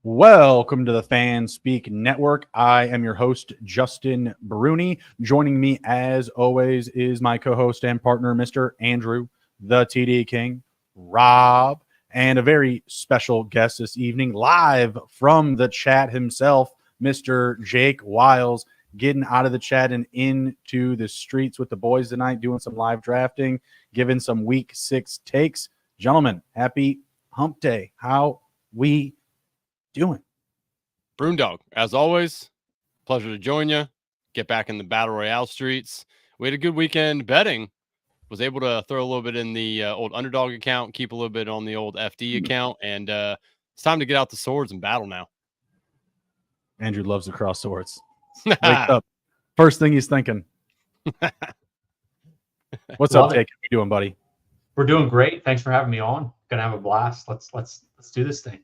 Welcome to the Fan Speak Network. I am your host, Justin Bruni. Joining me, as always, is my co-host and partner, Mr. Andrew, the TD King, Rob, and a very special guest this evening, live from the chat himself, Mr. Jake Wiles, getting out of the chat and into the streets with the boys tonight, doing some live drafting, giving some Week 6 takes. Gentlemen, happy hump day. How we doing? Brundog, as always, pleasure to join you. Get back in the Battle Royale streets. We had a good weekend betting. Was able to throw a little bit in the old Underdog account, keep a little bit on the old FD account, and it's time to get out the swords and battle now. Andrew loves to cross swords. Wake up. First thing he's thinking. What's up, Jake? How you doing, buddy? We're doing great. Thanks for having me on. Gonna have a blast. Let's do this thing.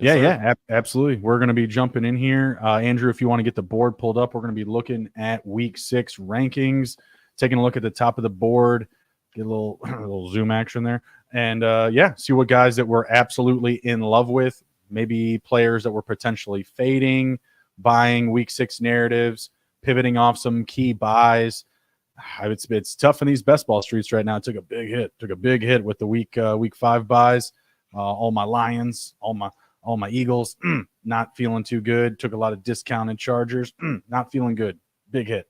Yeah, absolutely. We're going to be jumping in here. Andrew, if you want to get the board pulled up, we're going to be looking at Week 6 rankings, taking a look at the top of the board, get a little zoom action there, and see what guys that we're absolutely in love with, maybe players that we're potentially fading, buying Week 6 narratives, pivoting off some key buys. It's tough in these best ball streets right now. It took a big hit with the Week 5 buys. All my Lions, all my Eagles, not feeling too good. Took a lot of discounted Chargers, not feeling good. Big hit.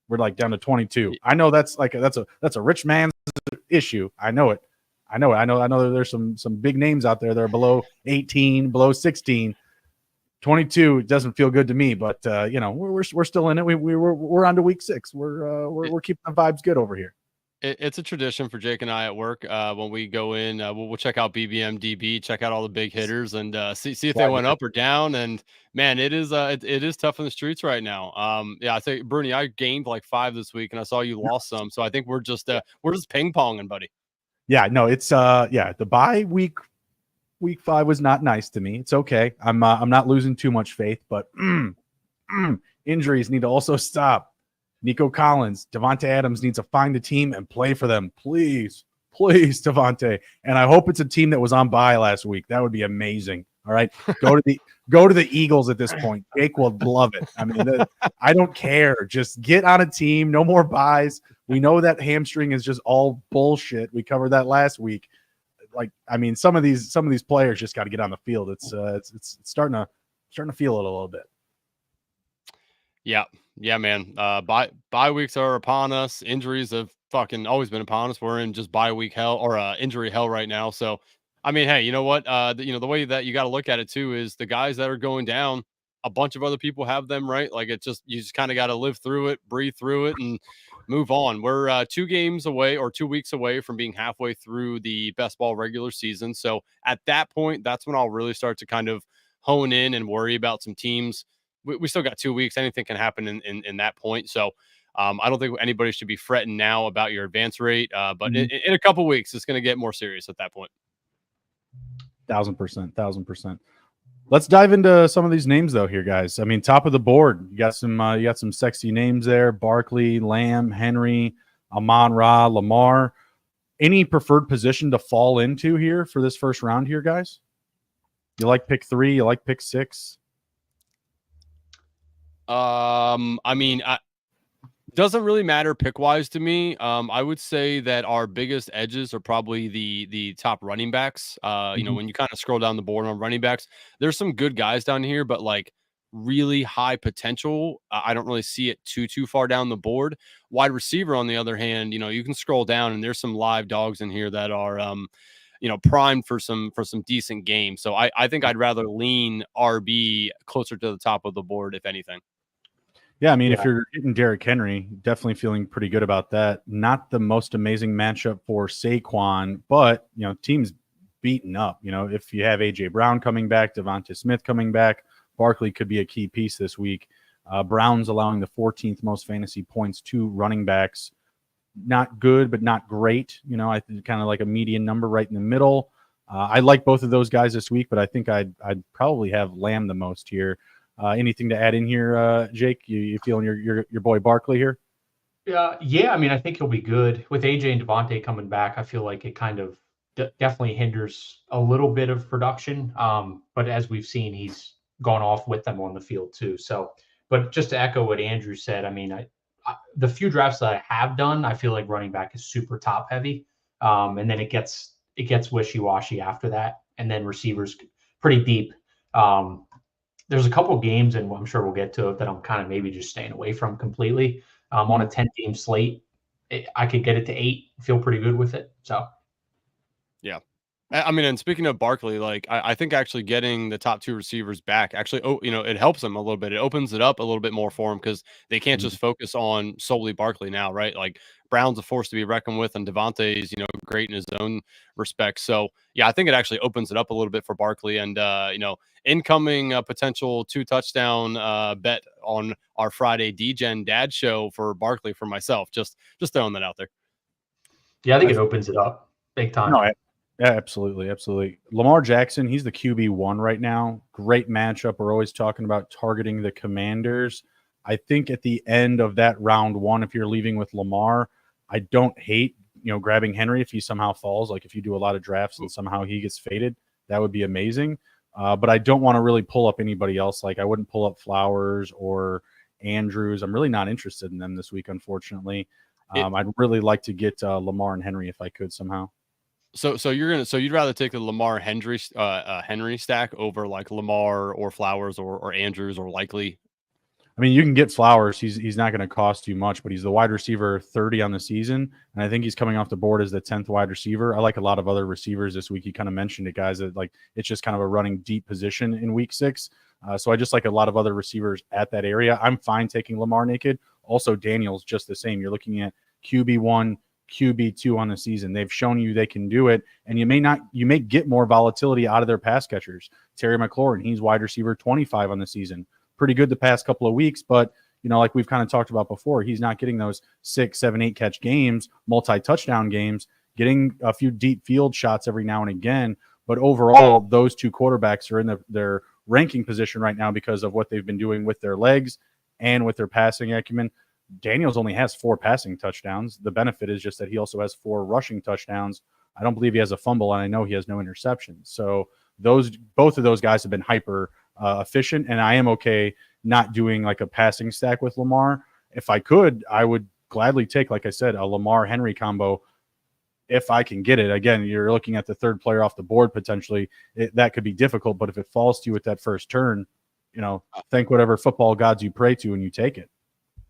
We're like down to 22. I know that's a rich man's issue. I know it. I know that there's some big names out there that are below 18, below 16. 22 doesn't feel good to me, but we're still in it. We're on to Week 6. We're keeping the vibes good over here. It's a tradition for Jake and I at work. When we go in, we'll check out BBM DB, check out all the big hitters, and see if they went up or down. And man, it is tough in the streets right now. I think Bruni, I gained like 5 this week, and I saw you lost some. So I think we're just ping ponging, buddy. Yeah, no, it's the bye week 5 was not nice to me. It's okay. I'm not losing too much faith, but injuries need to also stop. Nico Collins, Devontae Adams needs to find a team and play for them. Please, Devontae. And I hope it's a team that was on bye last week. That would be amazing. All right. Go to the Eagles at this point. Jake will love it. I mean, I don't care. Just get on a team. No more buys. We know that hamstring is just all bullshit. We covered that last week. Some of these players just got to get on the field. It's starting to feel it a little bit. Yeah, man. Bye weeks are upon us. Injuries have fucking always been upon us. We're in just bye week hell or injury hell right now. So, I mean, hey, you know what? The way that you got to look at it too is the guys that are going down. A bunch of other people have them, right? Like you just kind of got to live through it, breathe through it, and move on. We're 2 games away or 2 weeks away from being halfway through the best ball regular season. So at that point, that's when I'll really start to kind of hone in and worry about some teams. We still got 2 weeks. Anything can happen in that point. So I don't think anybody should be fretting now about your advance rate. But in a couple weeks, it's going to get more serious at that point. 1000%. Let's dive into some of these names though here, guys. I mean, top of the board, you got some sexy names there. Barkley, Lamb, Henry, Amon-Ra, Lamar. Any preferred position to fall into here for this first round here, guys? You like pick 3? You like pick 6? I mean, doesn't really matter pick wise to me. I would say that our biggest edges are probably the top running backs. When you kind of scroll down the board on running backs, there's some good guys down here, but like really high potential. I don't really see it too far down the board. Wide receiver, on the other hand, you can scroll down and there's some live dogs in here that are primed for some decent games. So I think I'd rather lean RB closer to the top of the board, if anything. Yeah, I mean, if you're getting Derrick Henry, definitely feeling pretty good about that. Not the most amazing matchup for Saquon, but, team's beaten up. If you have A.J. Brown coming back, Devonta Smith coming back, Barkley could be a key piece this week. Brown's allowing the 14th most fantasy points to running backs. Not good, but not great. I think kind of like a median number right in the middle. I like both of those guys this week, but I think I'd probably have Lamb the most here. Anything to add in here, Jake? You feeling your boy Barkley here? Yeah. I mean, I think he'll be good with AJ and Devontae coming back. I feel like it kind of definitely hinders a little bit of production. But as we've seen, he's gone off with them on the field too. So, but just to echo what Andrew said, I mean, the few drafts that I have done, I feel like running back is super top heavy, and then it gets wishy washy after that, and then receivers pretty deep. There's a couple games, and I'm sure we'll get to it, that I'm kind of maybe just staying away from completely. On a 10-game slate, I could get it to 8, feel pretty good with it. So, yeah. I mean, and speaking of Barkley, like I think actually getting the top 2 receivers back actually, it helps them a little bit. It opens it up a little bit more for them because they can't just focus on solely Barkley now, right? Like Brown's a force to be reckoned with, and Devontae's, great in his own respect. So yeah, I think it actually opens it up a little bit for Barkley, and incoming potential 2 touchdown bet on our Friday DGen Dad show for Barkley for myself. Just throwing that out there. Yeah, I think it opens it up big time. No, yeah, absolutely. Absolutely. Lamar Jackson, he's the QB1 right now. Great matchup. We're always talking about targeting the Commanders. I think at the end of that round 1, if you're leaving with Lamar, I don't hate, grabbing Henry if he somehow falls. Like if you do a lot of drafts and somehow he gets faded, that would be amazing. But I don't want to really pull up anybody else. Like I wouldn't pull up Flowers or Andrews. I'm really not interested in them this week, unfortunately. I'd really like to get Lamar and Henry if I could somehow. So you'd rather take the Lamar Henry stack over like Lamar or Flowers or Andrews or Likely? I mean, you can get Flowers. He's not going to cost you much, but he's the wide receiver 30 on the season, and I think he's coming off the board as the 10th wide receiver. I like a lot of other receivers this week. You kind of mentioned it, guys, that like it's just kind of a running deep position in week 6. So I just like a lot of other receivers at that area. I'm fine taking Lamar naked. Also, Daniel's just the same. You're looking at QB1, QB2 on the season. They've shown you they can do it, and you may get more volatility out of their pass catchers. Terry McLaurin, he's wide receiver 25 on the season. Pretty good the past couple of weeks, but like we've kind of talked about before, he's not getting those 6, 7, 8 catch games, multi-touchdown games, getting a few deep field shots every now and again. But overall, those 2 quarterbacks are in their ranking position right now because of what they've been doing with their legs and with their passing acumen. Daniels only has 4 passing touchdowns. The benefit is just that he also has 4 rushing touchdowns. I don't believe he has a fumble, and I know he has no interceptions. So both of those guys have been hyper efficient, and I am okay not doing like a passing stack with Lamar. If I could, I would gladly take, like I said, a Lamar Henry combo if I can get it. Again, you're looking at the 3rd player off the board potentially. That could be difficult, but if it falls to you at that first turn, thank whatever football gods you pray to and you take it.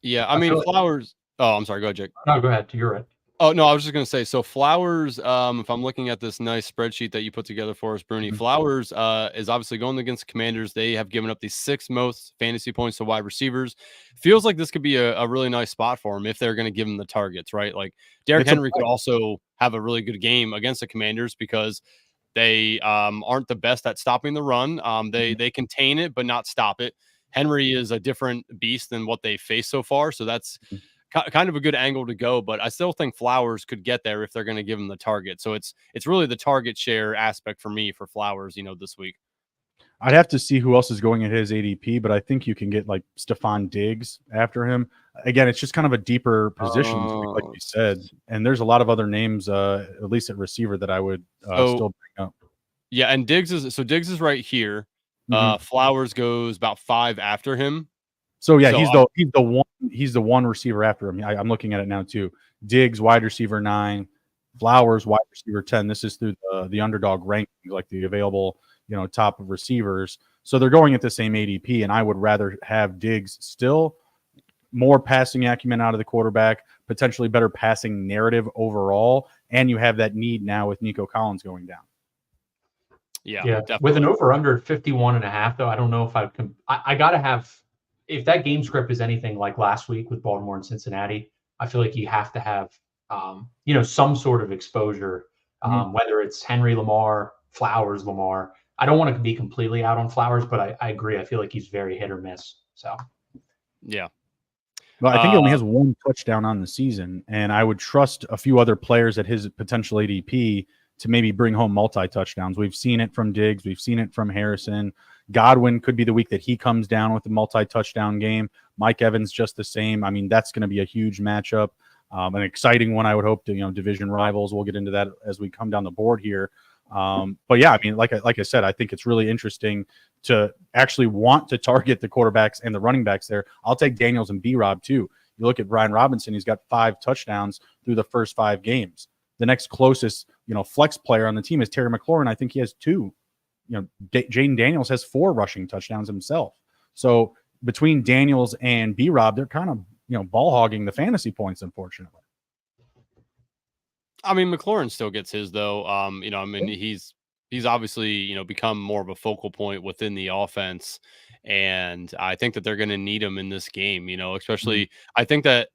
Yeah, I mean, Flowers. Oh, I'm sorry. Go ahead, Jake. No, go ahead. You're right. Oh, no, I was just going to say, so Flowers, if I'm looking at this nice spreadsheet that you put together for us, Bruni, Flowers is obviously going against the Commanders. They have given up the 6th most fantasy points to wide receivers. Feels like this could be a really nice spot for him if they're going to give him the targets, right? Like Derrick Henry could also have a really good game against the Commanders because they aren't the best at stopping the run. They contain it, but not stop it. Henry is a different beast than what they faced so far. So that's kind of a good angle to go, but I still think Flowers could get there if they're going to give him the target. So it's really the target share aspect for me for Flowers, this week. I'd have to see who else is going at his ADP, but I think you can get like Stephon Diggs after him. Again, it's just kind of a deeper position, like you said. And there's a lot of other names, at least at receiver, that I would still bring up. Yeah, and Diggs is right here. Flowers goes about 5 after him. So yeah, he's the one receiver after him. I'm looking at it now too. Diggs, wide receiver 9, Flowers, wide receiver 10. This is through the underdog rankings, like the available, top of receivers. So they're going at the same ADP, and I would rather have Diggs still. More passing acumen out of the quarterback, potentially better passing narrative overall, and you have that need now with Nico Collins going down. Yeah. Definitely. With an over-under 51.5, though, I don't know if I got to have, if that game script is anything like last week with Baltimore and Cincinnati, I feel like you have to have, some sort of exposure, whether it's Henry, Lamar, Flowers, Lamar. I don't want to be completely out on Flowers, but I agree. I feel like he's very hit or miss. So, yeah. Well, I think he only has 1 touchdown on the season, and I would trust a few other players at his potential ADP to maybe bring home multi-touchdowns. We've seen it from Diggs. We've seen it from Harrison. Godwin could be the week that he comes down with a multi-touchdown game. Mike Evans just the same. I mean, that's going to be a huge matchup. An exciting one, I would hope, to division rivals. We'll get into that as we come down the board here. But yeah, I mean, like I said, I think it's really interesting to actually want to target the quarterbacks and the running backs there. I'll take Daniels and B-Rob too. You look at Brian Robinson; he's got 5 touchdowns through the first 5 games. The next closest, flex player on the team is Terry McLaurin. I think he has 2. Jaden Daniels has 4 rushing touchdowns himself. So between Daniels and B-Rob, they're kind of, ball hogging the fantasy points, unfortunately. I mean, McLaurin still gets his though. He's obviously, become more of a focal point within the offense. And I think that they're going to need him in this game, especially I think that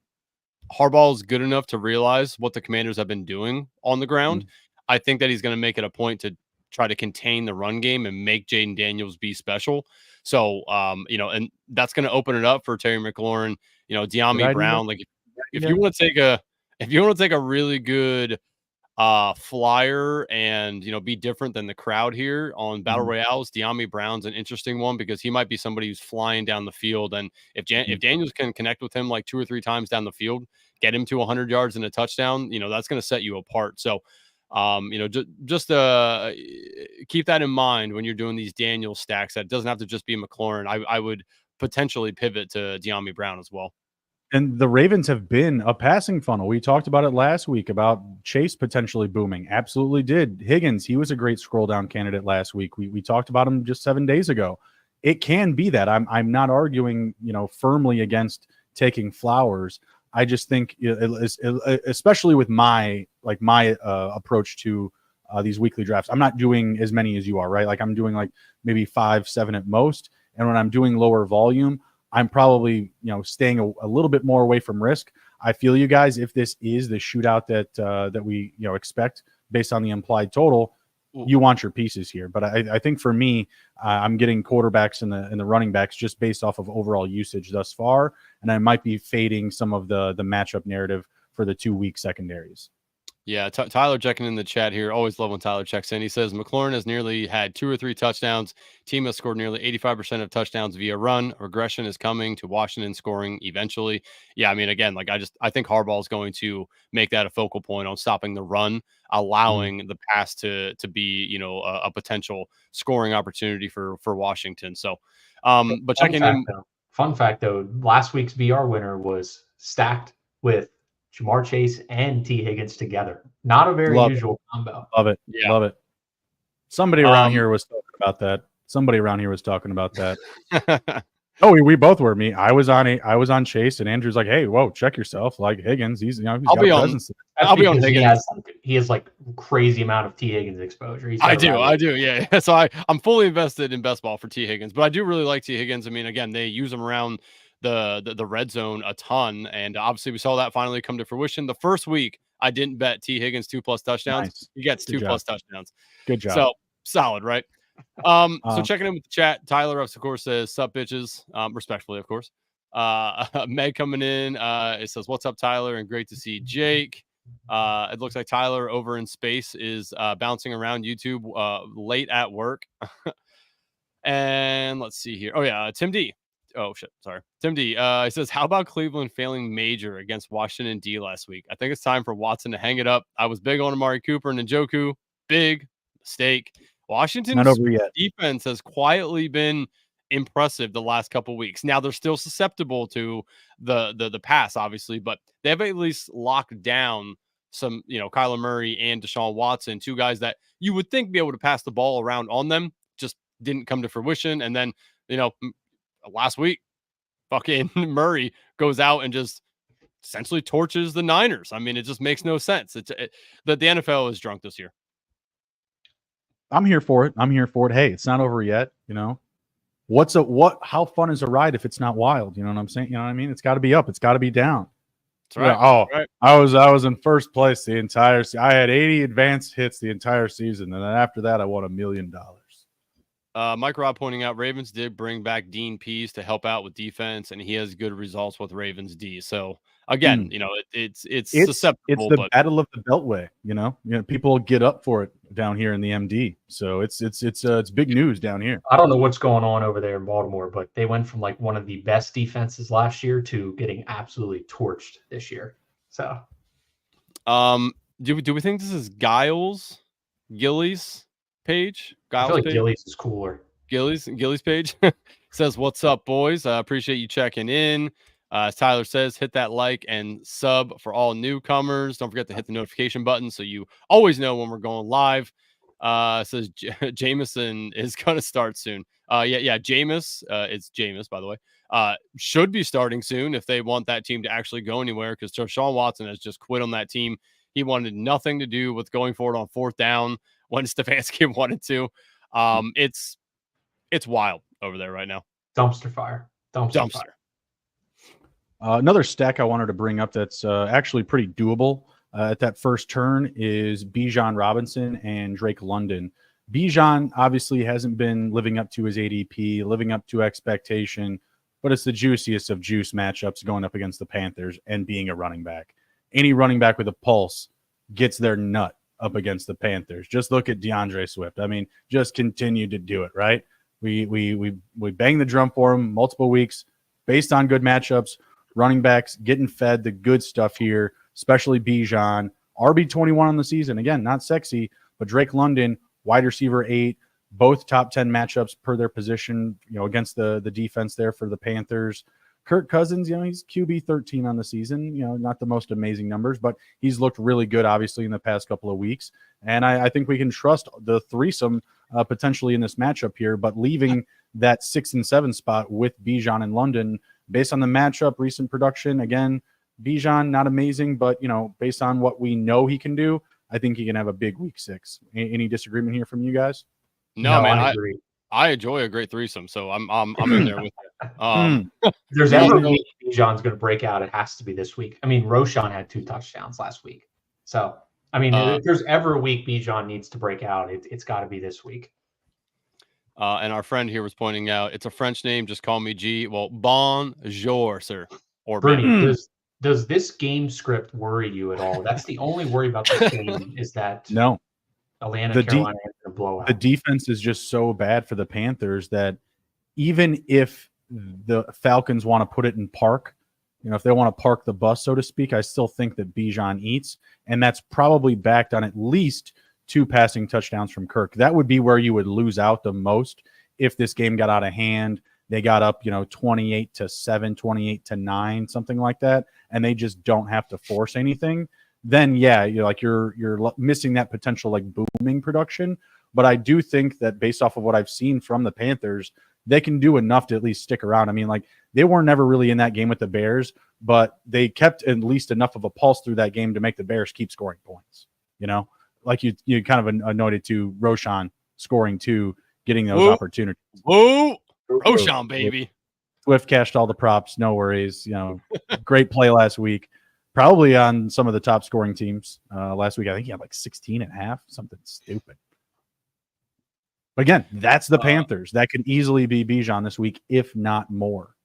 Harbaugh is good enough to realize what the Commanders have been doing on the ground. I think that he's going to make it a point to try to contain the run game and make Jaden Daniels be special. So, and that's going to open it up for Terry McLaurin, De'Ami Brown. Like if you want to take a really good flyer and be different than the crowd here on Battle Royales, De'Ami Brown's an interesting one because he might be somebody who's flying down the field, and if Daniels can connect with him like 2 or 3 times down the field, get him to 100 yards and a touchdown, that's going to set you apart. So just keep that in mind when you're doing these Daniel stacks. That doesn't have to just be McLaurin. I would potentially pivot to De'Ami Brown as well. And the Ravens have been a passing funnel. We talked about it last week about Chase potentially booming. Absolutely did. Higgins, he was a great scroll down candidate last week. We talked about him just 7 days ago. It can be that. I'm not arguing, firmly against taking Flowers. I just think, especially with my approach to these weekly drafts, I'm not doing as many as you are, right? Like I'm doing like maybe 5, 7 at most. And when I'm doing lower volume, I'm probably, staying a little bit more away from risk. I feel you guys, if this is the shootout that we, expect based on the implied total, you want your pieces here. But I think for me, I'm getting quarterbacks and the running backs just based off of overall usage thus far. And I might be fading some of the matchup narrative for the 2 week secondaries. Yeah, Tyler checking in the chat here. Always love when Tyler checks in. He says McLaurin has nearly had 2 or 3 touchdowns. Team has scored nearly 85% of touchdowns via run. Regression is coming to Washington scoring eventually. Yeah, I mean, again, I think Harbaugh is going to make that a focal point on stopping the run, allowing the pass to be, a potential scoring opportunity for Washington. So, but checking in. Fun fact though, last week's BR winner was stacked with Jamar Chase and T. Higgins together. Not a very usual combo. Love it. Yeah. Love it. Somebody around here was talking about that. Oh, we both were. Me, I was on Chase, and Andrew's like, "Hey, whoa, check yourself." Like Higgins, he's I'll be on Higgins. He has like crazy amount of T. Higgins exposure. I do. Yeah. So I'm fully invested in best ball for T. Higgins, but I do really like T. Higgins. I mean, again, they use him around the red zone a ton, and obviously we saw that finally come to fruition. The first week I didn't bet T. Higgins 2+ touchdowns. Nice. He gets 2+ touchdowns. Good job. So solid, right? So checking in with the chat, Tyler of course says sup bitches, respectfully of course. Meg coming in, it says what's up Tyler, and great to see Jake. It looks like Tyler over in space is bouncing around YouTube late at work. And let's see here. Oh yeah, Tim D. Oh shit, sorry. Tim D. He says, how about Cleveland failing major against Washington D last week? I think it's time for Watson to hang it up. I was big on Amari Cooper and Njoku. Big mistake. Washington's defense has quietly been impressive the last couple weeks. Now they're still susceptible to the pass, obviously, but they have at least locked down some, Kyler Murray and Deshaun Watson, 2 guys that you would think be able to pass the ball around on them, just didn't come to fruition. And then, last week, fucking Murray goes out and just essentially torches the Niners. I mean, it just makes no sense. The NFL is drunk this year. I'm here for it. Hey, it's not over yet. How fun is a ride if it's not wild? You know what I'm saying? You know what I mean? It's got to be up. It's got to be down. That's right. Right. I was in first place the entire season. I had 80 advanced hits the entire season. And then after that, I won $1 million. Mike Rob pointing out Ravens did bring back Dean Pease to help out with defense, and he has good results with Ravens D. So again, it's susceptible. It's the battle of the Beltway. People get up for it down here in the MD. So it's big news down here. I don't know what's going on over there in Baltimore, but they went from like one of the best defenses last year to getting absolutely torched this year. So, do we think this is Gillies page? I feel Giles like page? Gillies is cooler. Gillies page says, "What's up, boys? I appreciate you checking in." As Tyler says, hit that like and sub for all newcomers. Don't forget to hit the notification button so you always know when we're going live. Says Jameson is going to start soon. Yeah, Jameis. It's Jameis, by the way. Should be starting soon if they want that team to actually go anywhere, because Deshaun Watson has just quit on that team. He wanted nothing to do with going forward on fourth down when Stefanski wanted to. It's wild over there right now. Dumpster fire. Dumpster fire. Another stack I wanted to bring up that's actually pretty doable at that first turn is Bijan Robinson and Drake London. Bijan obviously hasn't been living up to his ADP, living up to expectation, but it's the juiciest of juice matchups going up against the Panthers and being a running back. Any running back with a pulse gets their nut up against the Panthers. Just look at DeAndre Swift. I mean, just continue to do it, right? We bang the drum for him multiple weeks based on good matchups. Running backs getting fed the good stuff here, especially Bijan. RB21 on the season. Again, not sexy, but Drake London, wide receiver 8, both top 10 matchups per their position, against the defense there for the Panthers. Kirk Cousins, he's QB 13 on the season, not the most amazing numbers, but he's looked really good, obviously, in the past couple of weeks. And I think we can trust the threesome potentially in this matchup here, but leaving that 6 and 7 spot with Bijan and London based on the matchup, recent production. Again, Bijan, not amazing, but, based on what we know he can do, I think he can have a big week 6. Any disagreement here from you guys? No, man, I agree. I enjoy a great threesome, so I'm in there with you. If there's ever a week Bijan's going to break out, it has to be this week. I mean, Roshan had 2 touchdowns last week. So, I mean, if there's ever a week Bijan needs to break out, it's got to be this week. And our friend here was pointing out, it's a French name. Just call me G. Well, bonjour, sir. Or Bruni, does this game script worry you at all? That's the only worry about this game is that no. Atlanta, Carolina has a blowout. The defense is just so bad for the Panthers that even if the Falcons want to put it in park, if they want to park the bus, so to speak, I still think that Bijan eats, and that's probably backed on at least 2 passing touchdowns from Kirk. That would be where you would lose out the most if this game got out of hand. They got up, 28-7, 28-9, something like that, and they just don't have to force anything. Then, yeah, you're missing that potential booming production. But I do think that based off of what I've seen from the Panthers, they can do enough to at least stick around. I mean, they were never really in that game with the Bears, but they kept at least enough of a pulse through that game to make the Bears keep scoring points. Like you kind of noted to Roshan scoring 2, getting those opportunities. Whoa, Roshan, baby. Swift cashed all the props. No worries. Great play last week. Probably on some of the top scoring teams last week. I think he had 16.5, something stupid. But again, that's the Panthers. That could easily be Bijan this week, if not more.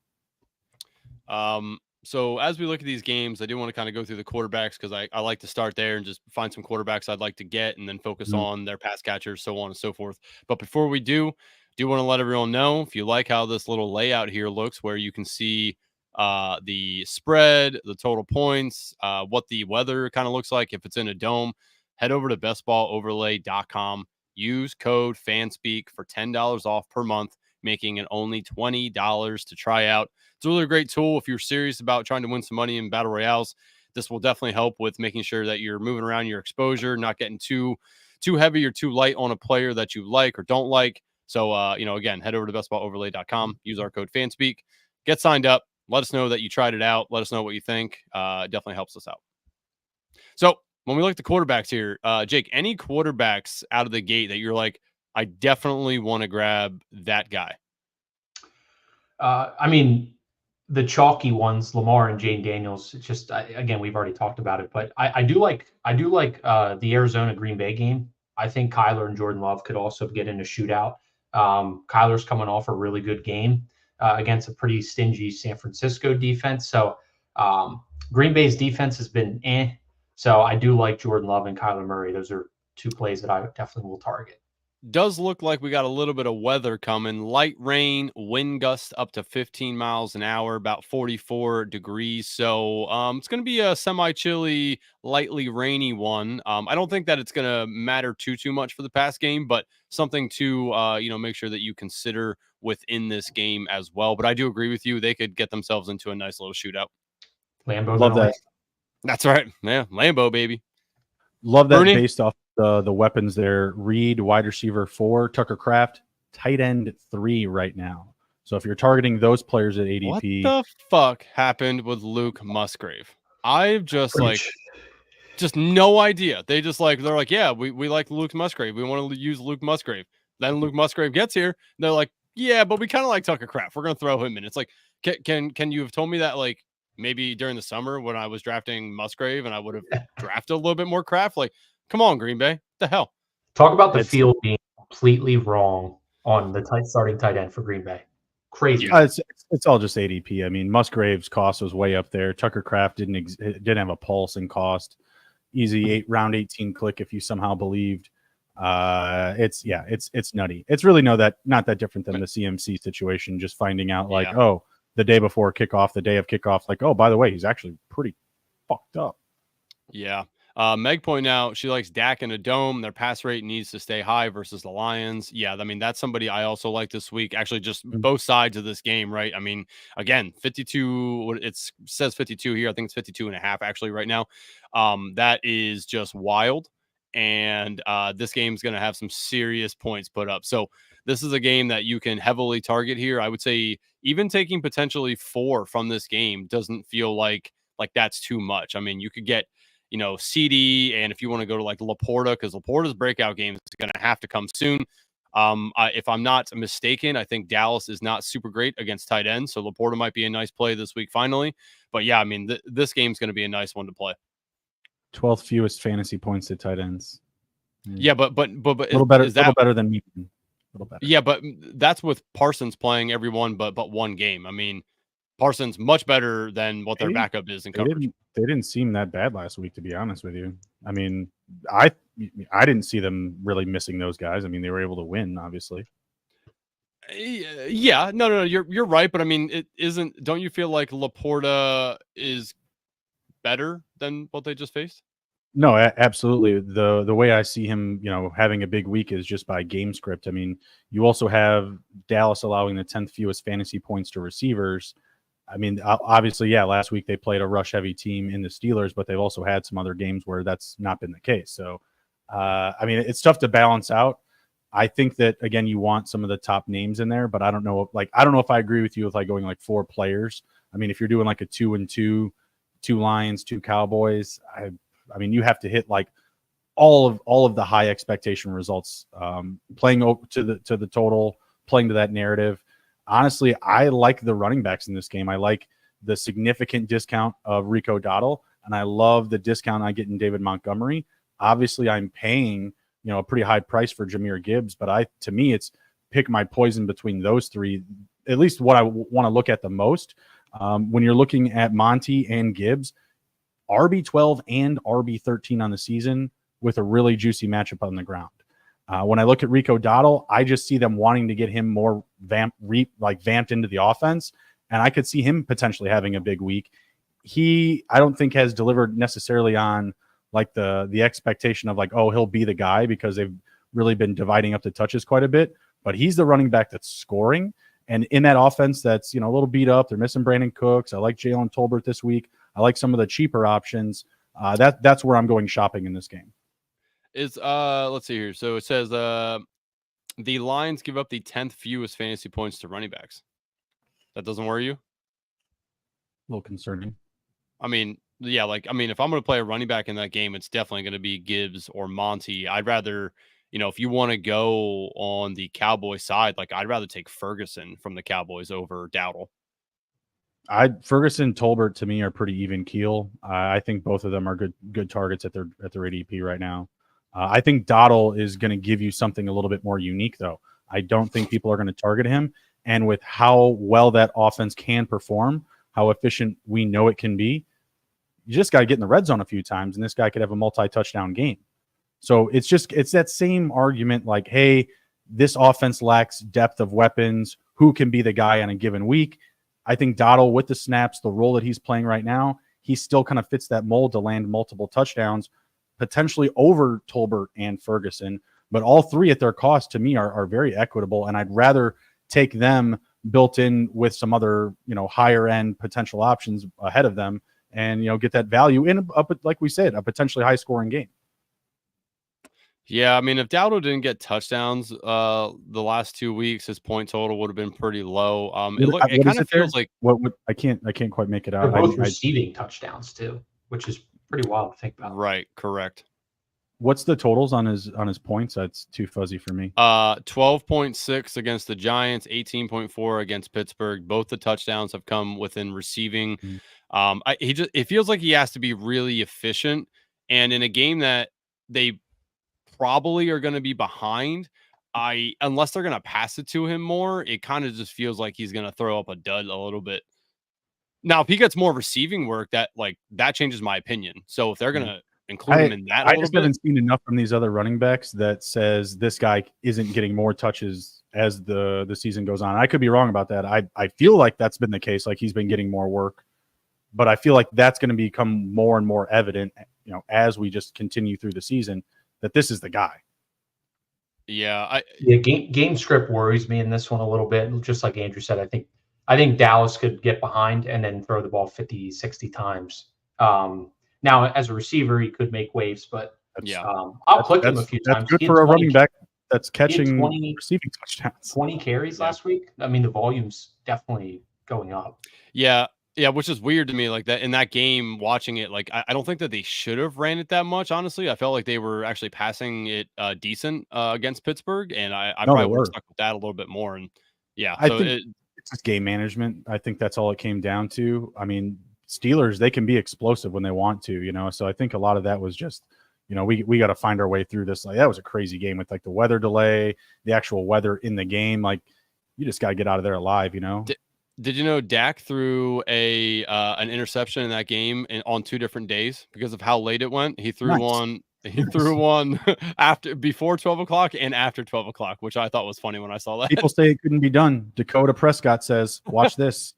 So as we look at these games, I do want to kind of go through the quarterbacks because I like to start there and just find some quarterbacks I'd like to get and then focus on their pass catchers, so on and so forth. But before we do want to let everyone know, if you like how this little layout here looks, where you can see the spread, the total points, what the weather kind of looks like if it's in a dome, head over to bestballoverlay.com. Use code FANSPEAK for $10 off per month, making it only $20 to try out. It's a really great tool if you're serious about trying to win some money in battle royales. This will definitely help with making sure that you're moving around your exposure, not getting too heavy or too light on a player that you like or don't like. So, again, head over to bestballoverlay.com. Use our code FANSPEAK. Get signed up. Let us know that you tried it out. Let us know what you think. It definitely helps us out. So when we look at the quarterbacks here, Jake, any quarterbacks out of the gate that you're like, I definitely want to grab that guy? I mean, the chalky ones, Lamar and Jane Daniels. It's just, again, we've already talked about it, but I do like the Arizona Green Bay game. I think Kyler and Jordan Love could also get in a shootout. Kyler's coming off a really good game against a pretty stingy San Francisco defense. So Green Bay's defense has been So I do like Jordan Love and Kyler Murray. Those are 2 plays that I definitely will target. Does look like we got a little bit of weather coming. Light rain, wind gust up to 15 miles an hour, about 44 degrees. So it's going to be a semi-chilly, lightly rainy one. I don't think that it's going to matter too much for the pass game, but something to make sure that you consider within this game as well. But I do agree with you; they could get themselves into a nice little shootout. Lambos Love and all. that. That's right. Yeah, Lambo baby. Love that Bruni? based off the weapons there. Reed, wide receiver 4, Tucker Kraft, tight end 3 right now. So if you're targeting those players at ADP, What the fuck happened with Luke Musgrave? I've just just no idea. They're like, yeah, we like Luke Musgrave. We want to use Luke Musgrave. Then Luke Musgrave gets here. They're like, yeah, but we kind of like Tucker Kraft. We're gonna throw him in. It's like, can you have told me that like maybe during the summer when I was drafting Musgrave and I would have drafted a little bit more Kraft? Like, come on, Green Bay, what the hell? Talk about the field being completely wrong on the starting tight end for Green Bay. Crazy. It's all just ADP. I mean, Musgrave's cost was way up there. Tucker Kraft didn't have a pulse in cost. Easy round 18 click if you somehow believed. It's nutty. It's really not that different than the CMC situation. Just finding out oh, the day before kickoff, the day of kickoff, like, oh, by the way, he's actually pretty fucked up. Yeah. Meg pointed out she likes Dak in a dome. Their pass rate needs to stay high versus the Lions. Yeah, I mean, that's somebody I also like this week. Actually, just both sides of this game, right? I mean, again, 52, it says 52 here. I think it's 52 and a half actually right now. That is just wild. And this game's going to have some serious points put up. So this is a game that you can heavily target here. I would say even taking potentially 4 from this game doesn't feel like that's too much. I mean, you could get CD, and if you want to go to like Laporta, because Laporta's breakout game is going to have to come soon. If I'm not mistaken, I think Dallas is not super great against tight ends, so Laporta might be a nice play this week finally. But yeah, I mean, this game's going to be a nice one to play. 12th fewest fantasy points to tight ends. Yeah, but a little better, little better than me. A little better. Yeah, but that's with Parsons playing everyone but one game. I mean, Parsons much better than what their backup is in coverage. They didn't seem that bad last week, to be honest with you. I mean, I didn't see them really missing those guys. I mean, they were able to win, obviously. Yeah, no, you're right, but I mean, it isn't. Don't you feel like Laporta is better than what they just faced? No, absolutely. The way I see him, having a big week is just by game script. I mean, you also have Dallas allowing the 10th fewest fantasy points to receivers. I mean, obviously, yeah, last week they played a rush-heavy team in the Steelers, but they've also had some other games where that's not been the case. So, I mean, it's tough to balance out. I think that, again, you want some of the top names in there, but I don't know if I agree with you with going like 4 players. I mean, if you're doing like a 2-2, 2 Lions, 2 Cowboys, I mean, you have to hit like all of the high expectation results, playing to the total, playing to that narrative. Honestly, I like the running backs in this game. I like the significant discount of Rico Dowdle, and I love the discount I get in David Montgomery. Obviously, I'm paying a pretty high price for Jahmyr Gibbs, but to me, it's pick my poison between those 3. At least what I want to look at the most when you're looking at Monty and Gibbs, RB12 and RB13 on the season with a really juicy matchup on the ground. When I look at Rico Dowdle, I just see them wanting to get him more vamped into the offense, and I could see him potentially having a big week. I don't think has delivered necessarily on like the expectation of he'll be the guy, because they've really been dividing up the touches quite a bit. But he's the running back that's scoring, and in that offense that's a little beat up. They're missing Brandon Cooks. I like Jalen Tolbert this week. I like some of the cheaper options. That's where I'm going shopping in this game. Let's see here. So it says the Lions give up the 10th fewest fantasy points to running backs. That doesn't worry you? A little concerning. I mean, yeah, if I'm going to play a running back in that game, it's definitely going to be Gibbs or Monty. I'd rather, if you want to go on the Cowboy side, I'd rather take Ferguson from the Cowboys over Dowdle. Ferguson, Tolbert to me are pretty even keel. I think both of them are good targets at their ADP right now. I think Dowdle is going to give you something a little bit more unique, though. I don't think people are going to target him. And with how well that offense can perform, how efficient we know it can be, you just got to get in the red zone a few times, and this guy could have a multi-touchdown game. So it's that same argument like, hey, this offense lacks depth of weapons. Who can be the guy on a given week? I think Dottle, with the snaps, the role that he's playing right now, he still kind of fits that mold to land multiple touchdowns, potentially over Tolbert and Ferguson. But all three at their cost to me are very equitable, and I'd rather take them built in with some other, higher end potential options ahead of them, and get that value in like we said, a potentially high scoring game. Yeah, I mean, if Dowdle didn't get touchdowns the last 2 weeks, his point total would have been pretty low. It kind of feels like what I can't quite make it out. They're both receiving touchdowns too, which is pretty wild to think about. Right, correct. What's the totals on his points? That's too fuzzy for me. 12.6 against the Giants, 18.4 against Pittsburgh. Both the touchdowns have come within receiving. It feels like he has to be really efficient, and in a game that they probably are going to be behind, unless they're going to pass it to him more, it kind of just feels like he's going to throw up a dud a little bit. Now, if he gets more receiving work, that changes my opinion. So if they're going to include him in that, I just haven't seen enough from these other running backs that says this guy isn't getting more touches as the season goes on. I could be wrong about that. I feel like that's been the case. Like he's been getting more work, but I feel like that's going to become more and more evident, as we just continue through the season, that this is the guy. Yeah. Game script worries me in this one a little bit. Just like Andrew said, I think Dallas could get behind and then throw the ball 50, 60 times. Now, as a receiver, he could make waves, but I'll click him a few times. That's good for a running back that's catching receiving touchdowns. 20 carries last week. I mean, the volume's definitely going up. Yeah, which is weird to me. Like that in that game, watching it, like I don't think that they should have ran it that much. Honestly, I felt like they were actually passing it decent against Pittsburgh, and I probably would have stuck with that a little bit more. And I think it's just game management. I think that's all it came down to. I mean, Steelers, they can be explosive when they want to, so I think a lot of that was just, we got to find our way through this. Like that was a crazy game with like the weather delay, the actual weather in the game. Like you just got to get out of there alive, Did you know Dak threw an interception in that game on 2 different days because of how late it went? He threw one. He threw one before 12 o'clock and after 12 o'clock, which I thought was funny when I saw that. People say it couldn't be done. Dakota Prescott says, "Watch this."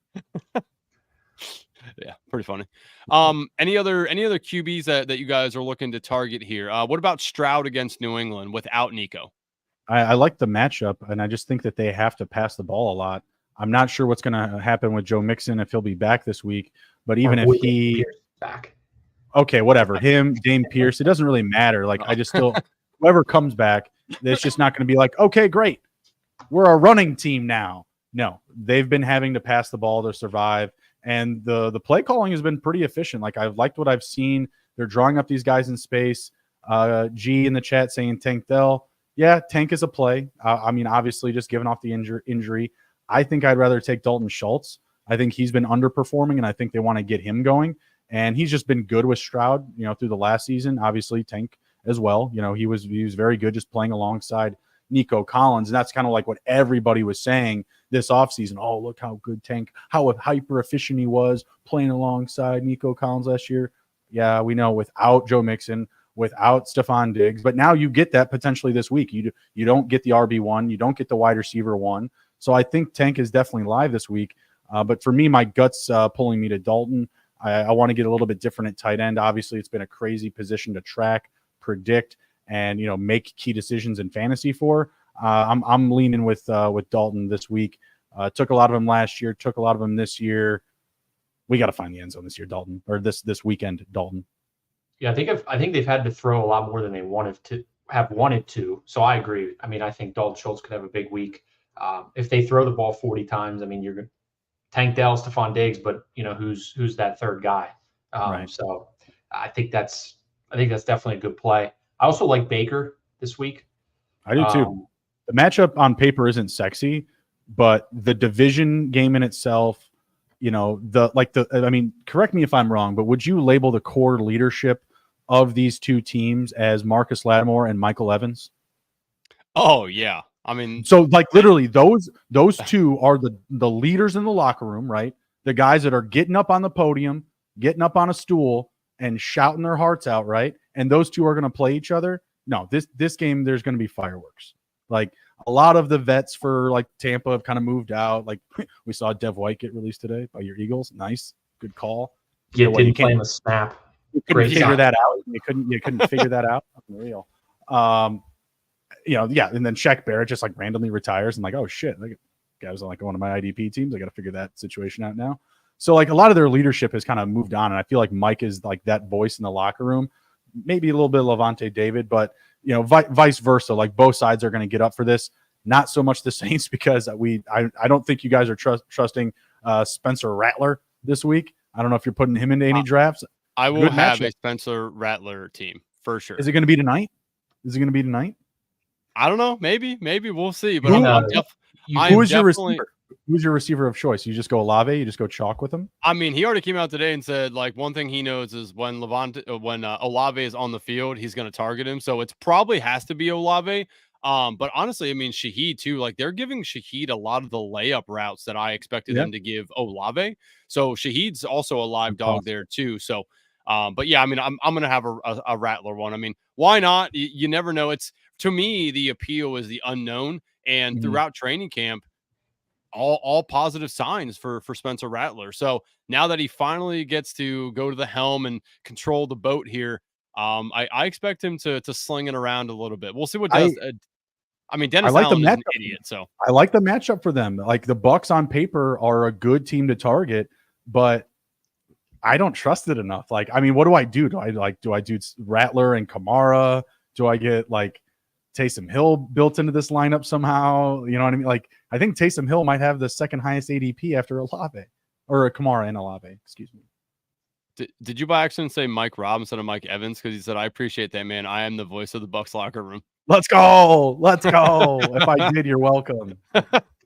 Yeah, pretty funny. Any other QBs that you guys are looking to target here? What about Stroud against New England without Nico? I like the matchup, and I just think that they have to pass the ball a lot. I'm not sure what's going to happen with Joe Mixon if he'll be back this week, but even if he back, okay, whatever, him, Dame Pierce, it doesn't really matter. Like I just still whoever comes back, it's just not going to be like, okay, great, we're a running team now. No, they've been having to pass the ball to survive. And the play calling has been pretty efficient. Like I've liked what I've seen. They're drawing up these guys in space. G in the chat saying Tank Dell. Yeah, Tank is a play. I mean, obviously, just given off the injury, I think I'd rather take Dalton Schultz. I think he's been underperforming, and I think they want to get him going. And he's just been good with Stroud, through the last season. Obviously, Tank as well. He was very good just playing alongside Nico Collins. And that's kind of like what everybody was saying this offseason. Oh, look how good Tank, how hyper efficient he was playing alongside Nico Collins last year. Yeah, we know without Joe Mixon, without Stephon Diggs, but now you get that potentially this week. You don't get the RB1, you don't get the wide receiver 1. So I think Tank is definitely live this week. But for me, my gut's pulling me to Dalton. I want to get a little bit different at tight end. Obviously, it's been a crazy position to track, predict, and make key decisions in fantasy for. I'm leaning with Dalton this week. Took a lot of them last year. Took a lot of them this year. We got to find the end zone this year, Dalton, or this weekend, Dalton. Yeah, I think they've had to throw a lot more than they wanted to. So I agree. I mean, I think Dalton Schultz could have a big week. If they throw the ball 40 times, I mean, you're going to Tank Dell, Stephon Diggs, but who's that third guy? Right. So I think that's definitely a good play. I also like Baker this week. I do too. The matchup on paper isn't sexy, but the division game in itself, I mean, correct me if I'm wrong, but would you label the core leadership of these two teams as Marcus Lattimore and Michael Evans? Oh yeah. I mean, so like literally those two are the leaders in the locker room, right? The guys that are getting up on the podium, getting up on a stool and shouting their hearts out, right? And those two are going to play each other. no, this game there's going to be fireworks. Like a lot of the vets for like Tampa have kind of moved out. Like we saw Dev White get released today by your Eagles. Nice, good call. You didn't play him a snap. You couldn't figure that out. You couldn't figure that out. Unreal. Yeah, and then Shaq Barrett just like randomly retires and like, oh shit, like guy was on like one of my IDP teams. I got to figure that situation out now. So like a lot of their leadership has kind of moved on, and I feel like Mike is like that voice in the locker room. Maybe a little bit of Levante David, but vice versa. Like both sides are going to get up for this. Not so much the Saints because I don't think you guys are trusting Spencer Rattler this week. I don't know if you're putting him into any drafts. I will have a Spencer Rattler team for sure. Is it going to be tonight? I don't know. Maybe we'll see. But who is your receiver? Who's your receiver of choice? You just go Olave? You just go chalk with him? I mean, he already came out today and said like one thing he knows is when Olave is on the field, he's going to target him. So it probably has to be Olave. But honestly, I mean, Shaheed too. Like they're giving Shaheed a lot of the layup routes that I expected them to give Olave. So Shaheed's also a live dog there too. So, but yeah, I mean, I'm going to have a Rattler one. I mean, why not? You never know. It's to me the appeal is the unknown, and throughout training camp. All positive signs for Spencer Rattler. So now that he finally gets to go to the helm and control the boat here, I expect him to sling it around a little bit. We'll see what does. I mean, Dennis Allen is an idiot, so I like the matchup for them. Like the Bucs on paper are a good team to target, but I don't trust it enough. Like, I mean, what do I do? Do I do Rattler and Kamara? Do I get like Taysom Hill built into this lineup somehow? You know what I mean? Like, I think Taysom Hill might have the second highest ADP after Olave or Kamara and Olave. Excuse me. Did you by accident say Mike Rob instead of Mike Evans? Because he said, I appreciate that, man. I am the voice of the Bucs locker room. Let's go. If I did, you're welcome.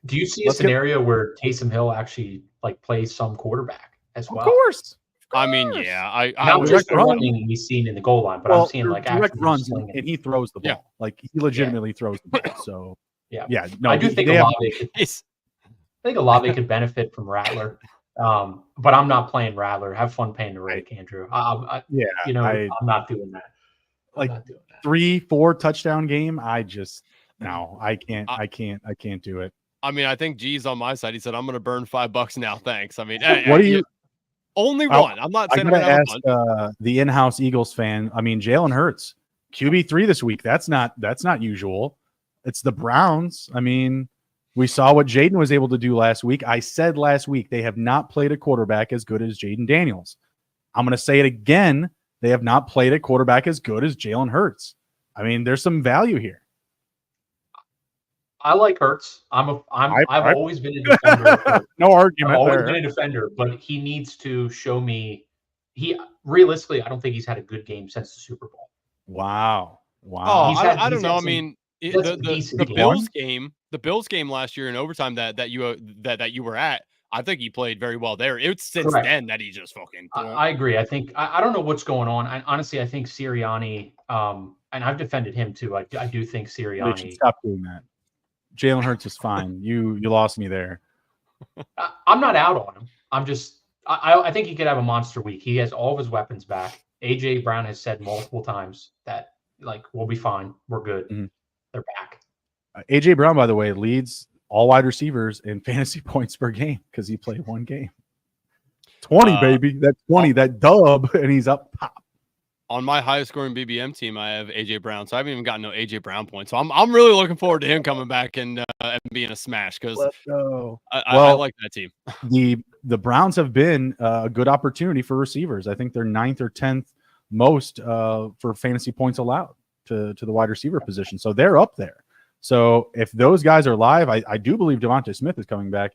Do you see a scenario where Taysom Hill actually like plays some quarterback as well? Of course. I mean, yeah. I not just the running we've seen in the goal line, but I'm seeing like direct runs and he throws the ball. Yeah. Like he legitimately throws the ball. So yeah. No, I do think Olave could benefit from Rattler. But I'm not playing Rattler. Have fun paying the rake, Andrew. I'm not doing that. Like 3-4 touchdown game. I can't do it. I mean, I think G's on my side. He said, I'm going to burn $5 now. Thanks. I mean, what do you? Only one. I'm not saying I'm going to ask the in-house Eagles fan. I mean, Jalen Hurts, QB3 this week. That's not usual. It's the Browns. I mean, we saw what Jaden was able to do last week. I said last week they have not played a quarterback as good as Jaden Daniels. I'm going to say it again. They have not played a quarterback as good as Jalen Hurts. I mean, there's some value here. I like Hurts. I've always been a defender. No argument. I've always been a defender, but he needs to show me. Realistically, I don't think he's had a good game since the Super Bowl. Wow. Oh, I don't know. I mean, the Bills game last year in overtime that you were at, I think he played very well there. It's since then that he just fucking. I agree. I think I don't know what's going on. Honestly, I think Sirianni, and I've defended him too. I do think Sirianni. They should stop doing that. Jalen Hurts is fine. You lost me there. I'm not out on him. I'm just. I think he could have a monster week. He has all of his weapons back. AJ Brown has said multiple times that like we'll be fine. We're good. Mm-hmm. They're back. AJ Brown, by the way, leads all wide receivers in fantasy points per game because he played one game. 20, baby. That's 20. That dub, and he's up top. On my highest scoring BBM team, I have AJ Brown, so I haven't even gotten no AJ Brown points. So I'm really looking forward to him coming back and being a smash because I like that team. The Browns have been a good opportunity for receivers. I think they're 9th or 10th most for fantasy points allowed to the wide receiver position. So they're up there. So if those guys are live, I do believe Devontae Smith is coming back.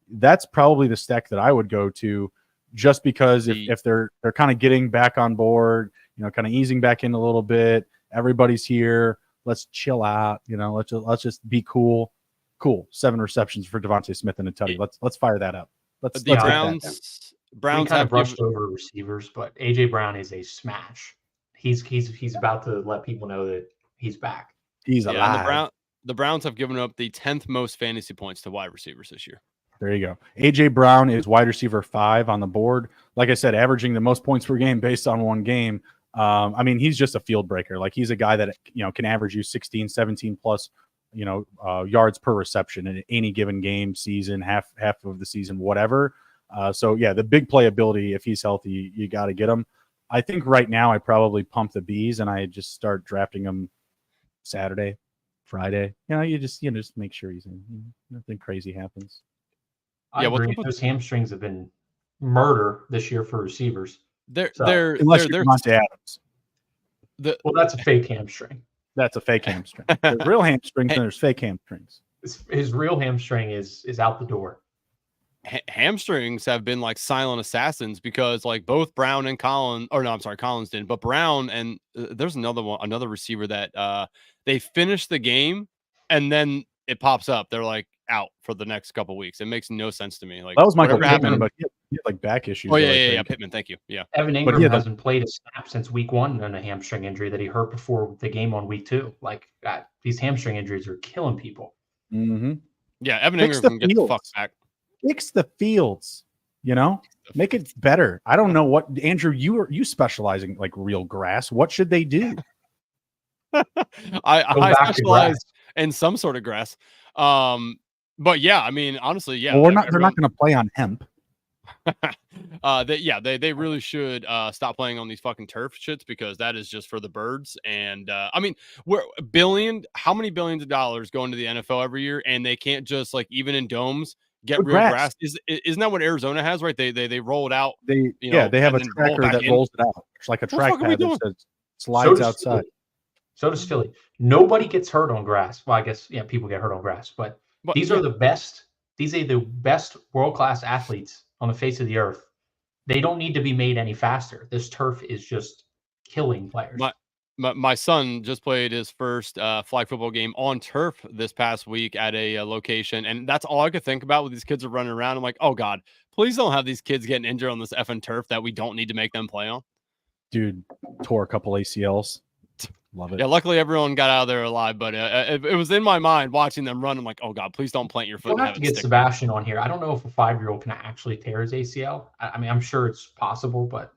That's probably the stack that I would go to, just because if they're kind of getting back on board, kind of easing back in a little bit. Everybody's here. Let's chill out. Let's just be cool. Cool. 7 receptions for Devontae Smith and a tutty. Let's fire that up. Let's Browns kind of brushed over receivers, but AJ Brown is a smash. He's about to let people know that he's back. He's alive. The Browns have given up the 10th most fantasy points to wide receivers this year. There you go. AJ Brown is wide receiver 5 on the board. Like I said, averaging the most points per game based on one game. I mean, he's just a field breaker. Like he's a guy that, can average you 16, 17 plus, yards per reception in any given game, season, half of the season, whatever. So yeah, the big playability, if he's healthy, you got to get him. I think right now I probably pump the Bs and I just start drafting him Saturday, Friday. You just make sure he's in. Nothing crazy happens. I agree. Those hamstrings have been murder this year for receivers. Unless you're Monte Adams. Well, that's a fake hamstring. That's a fake hamstring. There's real hamstrings and there's fake hamstrings. His real hamstring is out the door. Hamstrings have been like silent assassins because like both Brown and Collins, or no, I'm sorry, Collins didn't, but Brown and there's another receiver that they finish the game and then it pops up. They're like out for the next couple weeks. It makes no sense to me. Like that was Michael Pittman, but he had like back issues. Oh yeah, Pittman. Thank you. Yeah, Evan Ingram hasn't played a snap since week 1 on a hamstring injury that he hurt before the game on week 2. Like these hamstring injuries are killing people. Mm-hmm. Yeah, Evan Ingram can get the fuck back. Fix the fields, make it better. I don't know what, Andrew, you specialize in like real grass. What should they do? I specialize in some sort of grass. But yeah, I mean, honestly, yeah. Well, they're not going to play on hemp. They really should stop playing on these fucking turf shits because that is just for the birds. And I mean, how many billions of dollars go into the NFL every year, and they can't just like even in domes get real grass. Isn't that what Arizona has, right? They roll it out. They have a tracker that rolls it out. It's like a trackpad that says slides outside. So does Philly. Nobody gets hurt on grass. Well, I guess people get hurt on grass, but these are the best. These are the best world-class athletes on the face of the earth. They don't need to be made any faster. This turf is just killing players. My son just played his first flag football game on turf this past week at a location, and that's all I could think about when these kids are running around. I'm like, oh God, please don't have these kids getting injured on this effing turf that we don't need to make them play on. Dude, tore a couple ACLs. Love it. Yeah, luckily everyone got out of there alive, but it was in my mind watching them run. I'm like, oh God, please don't plant your foot. We'll have to get Sebastian on here. I don't know if a 5-year-old can actually tear his ACL. I mean, I'm sure it's possible, but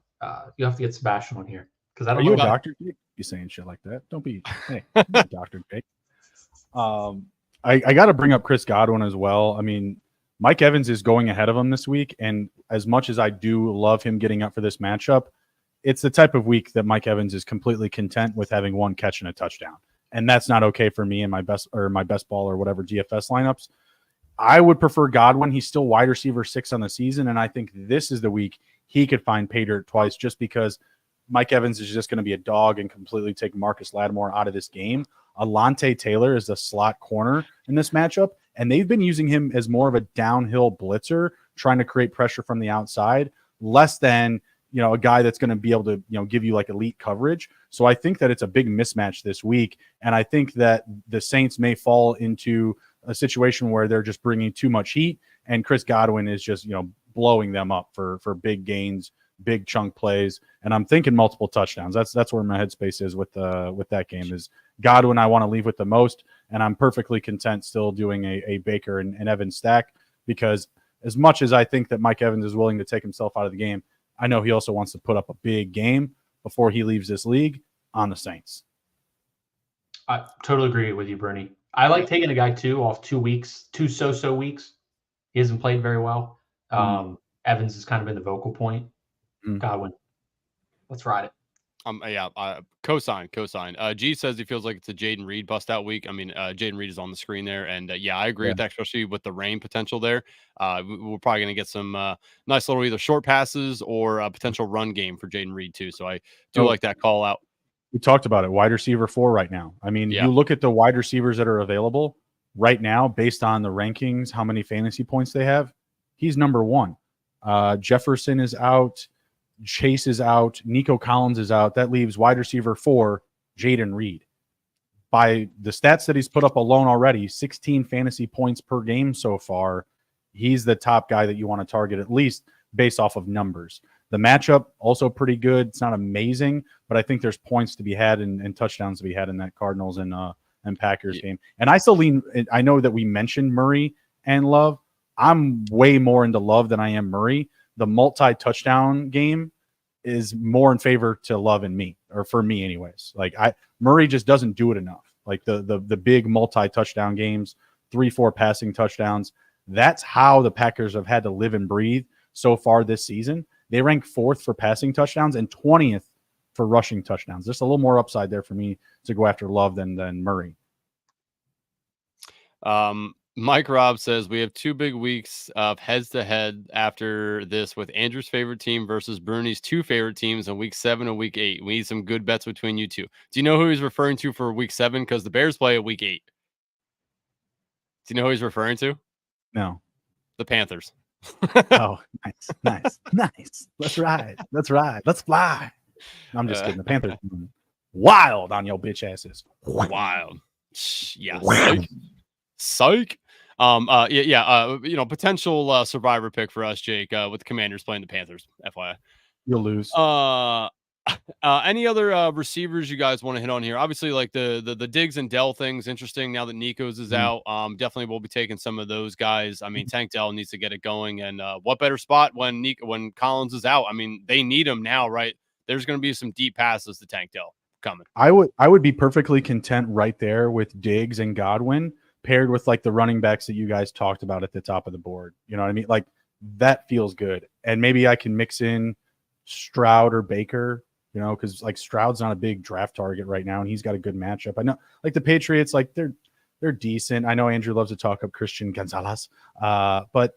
you have to get Sebastian on here because I don't know. Are you a doctor? You saying shit like that? Don't be. Hey, Dr. Jake. I got to bring up Chris Godwin as well. I mean, Mike Evans is going ahead of him this week, and as much as I do love him getting up for this matchup, it's the type of week that Mike Evans is completely content with having 1 catch and a touchdown, and that's not okay for me in my best ball or whatever DFS lineups. I would prefer Godwin. He's still wide receiver 6 on the season, and I think this is the week he could find pay dirt twice just because Mike Evans is just going to be a dog and completely take Marcus Lattimore out of this game. Alontae Taylor is the slot corner in this matchup, and they've been using him as more of a downhill blitzer, trying to create pressure from the outside, less than a guy that's going to be able to give you like elite coverage. So I think that it's a big mismatch this week, and I think that the Saints may fall into a situation where they're just bringing too much heat, and Chris Godwin is just blowing them up for big gains, big chunk plays, and I'm thinking multiple touchdowns. That's where my headspace is with that game. Is Godwin I want to leave with the most, and I'm perfectly content still doing a Baker and Evans stack because as much as I think that Mike Evans is willing to take himself out of the game, I know he also wants to put up a big game before he leaves this league on the Saints. I totally agree with you, Bruni. I like taking a guy too off 2 weeks, 2 so-so weeks. He hasn't played very well. Evans has kind of been the vocal point. Godwin, let's ride it. Cosign. G says he feels like it's a Jaden Reed bust out week. I mean, Jaden Reed is on the screen there, and I agree with that, especially with the rain potential there. We're probably going to get some nice little either short passes or a potential run game for Jaden Reed too. So I do like that call out. We talked about it. Wide receiver 4 right now. I mean, you look at the wide receivers that are available right now based on the rankings, how many fantasy points they have. He's number 1. Jefferson is out. Chase is out. Nico Collins is out. That leaves wide receiver 4, Jaden Reed. By the stats that he's put up alone already, 16 fantasy points per game so far, he's the top guy that you want to target, at least based off of numbers. The matchup, also pretty good. It's not amazing, but I think there's points to be had and touchdowns to be had in that Cardinals and Packers game. And I still lean – I know that we mentioned Murray and Love. I'm way more into Love than I am Murray. The multi-touchdown game is more in favor to Love and me, or for me anyways. Like Murray just doesn't do it enough. Like the big multi-touchdown games, 3-4 passing touchdowns. That's how the Packers have had to live and breathe so far this season. They rank 4th for passing touchdowns and 20th for rushing touchdowns. There's a little more upside there for me to go after Love than Murray. Mike Rob says we have 2 big weeks of heads-to-head after this, with Andrew's favorite team versus Bruni's 2 favorite teams in week 7 and week 8. We need some good bets between you two. Do you know who he's referring to for week 7? Because the Bears play at week 8. Do you know who he's referring to? No. The Panthers. Oh, nice. Let's ride. Let's fly. I'm just kidding. The Panthers wild on your bitch asses. Wild. Yeah. Psych. Potential survivor pick for us, Jake, with the Commanders playing the Panthers. FYI. You'll lose. Any other receivers you guys want to hit on here? Obviously, like the Diggs and Dell thing's interesting now that Nico's is out. Definitely we'll be taking some of those guys. I mean, Tank Dell needs to get it going, and what better spot when Collins is out? I mean, they need him now, right? There's going to be some deep passes to Tank Dell coming. I would be perfectly content right there with Diggs and Godwin paired with like the running backs that you guys talked about at the top of the board. You know what I mean? Like that feels good. And maybe I can mix in Stroud or Baker, you know, because like Stroud's not a big draft target right now, and he's got a good matchup. I know like the Patriots, like they're decent. I know Andrew loves to talk up Christian Gonzalez, but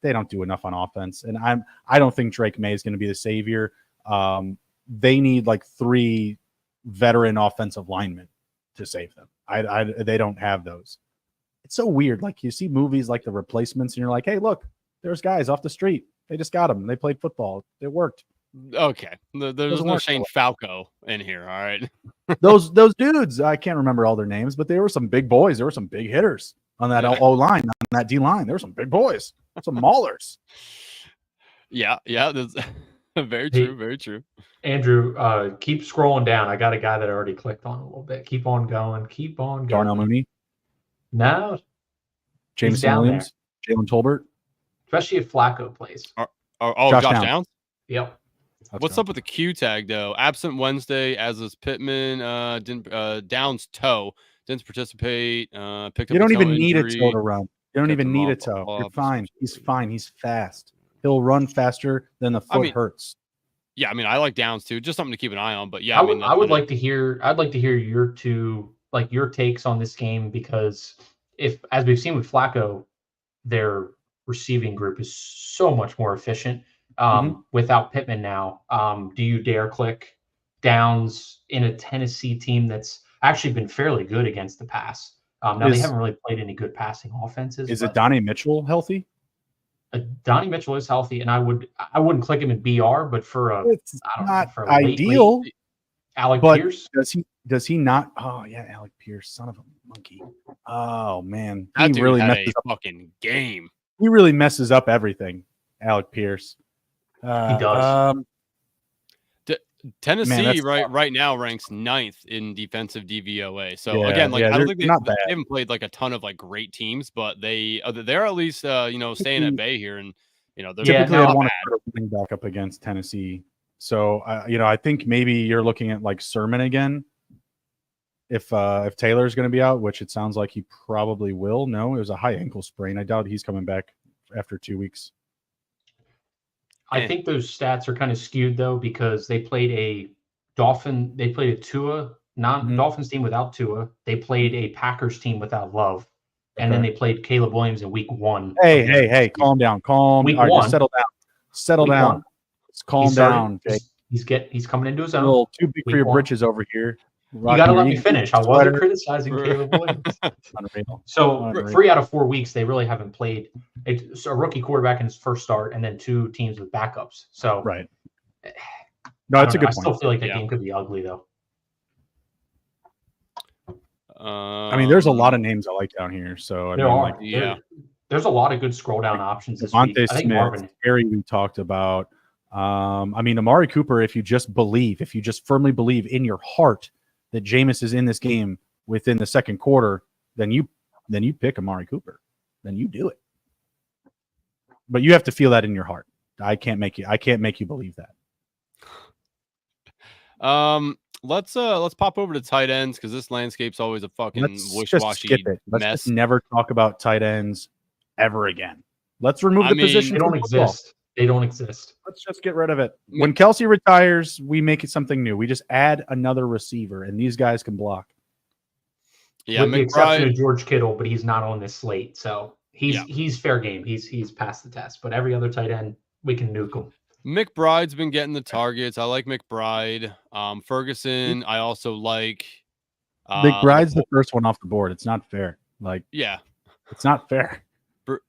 they don't do enough on offense. And I don't think Drake May is going to be the savior. They need like 3 veteran offensive linemen to save them. They don't have those. It's so weird. Like you see movies like The Replacements, and you're like, hey, look, there's guys off the street. They just got them. They played football. It worked. Okay, there's no Shane Falco in here. All right, those dudes. I can't remember all their names, but they were some big boys. There were some big hitters on that O line, on that D line. There were some big boys, some maulers. Yeah, that's very true. Very true. Andrew, keep scrolling down. I got a guy that I already clicked on a little bit. Keep on going. Darnell Mooney. No. Jameson Williams. Jalen Tolbert. Especially if Flacco plays. Josh Downs. Yep. What's up with the Q tag though? Absent Wednesday, as is Pittman. Downs toe. Didn't participate. Picked up. You don't even need a toe to run. You don't even need a toe. You're fine. He's fine. He's fast. He'll run faster than the foot hurts. Yeah, I mean, I like Downs too. Just something to keep an eye on. But yeah, I would like to hear. I'd like to hear your your takes on this game, because as we've seen with Flacco, their receiving group is so much more efficient without Pittman now. Do you dare click Downs in a Tennessee team that's actually been fairly good against the pass? Now they haven't really played any good passing offenses. Is Adonai Mitchell healthy? Donnie Mitchell is healthy, and I wouldn't click him in BR, but it's not ideal. Alec Pierce, does he not? Oh yeah, Alec Pierce, son of a monkey. Oh man, that dude really messes up fucking game. He really messes up everything. Alec Pierce. He does. Tennessee right now ranks 9th in defensive DVOA. So again, like I don't think they haven't played like a ton of like great teams, but they're at least staying at bay here, and they're typically I want to put a running back up against Tennessee. So I think maybe you're looking at like Sermon again. If Taylor's going to be out, which it sounds like he probably will. No, it was a high ankle sprain. I doubt he's coming back after 2 weeks. I think those stats are kind of skewed though, because they played a Tua Dolphins team without Tua. They played a Packers team without Love, and then they played Caleb Williams in week 1. Hey, calm down. Week 1. Just settle down. Calm down. He's coming into his own. A little too big for your britches over here. You got to let me finish. I wasn't criticizing Caleb Williams. So 3 out of 4 weeks, they really haven't played a rookie quarterback in his first start, and then 2 teams with backups. So no, it's a good point. I still feel like that game could be ugly though. I mean, there's a lot of names I like down here. So there's a lot of good scroll down options this week. I think Smith, Harry, we talked about. I mean, Amari Cooper, if you just firmly believe in your heart that Jameis is in this game within the second quarter, then you pick Amari Cooper. Then you do it. But you have to feel that in your heart. I can't make you believe that. Let's pop over to tight ends because this landscape's always a fucking Let's just wish-washy skip it. Let's mess. just never talk about tight ends ever again. Let's remove I the mean, position. They don't exist. They don't exist. Let's just get rid of it. When Kelsey retires, we make it something new. We just add another receiver, and these guys can block. Yeah, with the exception McBride. of George Kittle, but he's not on this slate, so he's fair game. He's passed the test. But every other tight end, we can nuke him. McBride's been getting the targets. I like McBride. Ferguson, I also like. McBride's the first one off the board. It's not fair. Like, yeah, it's not fair.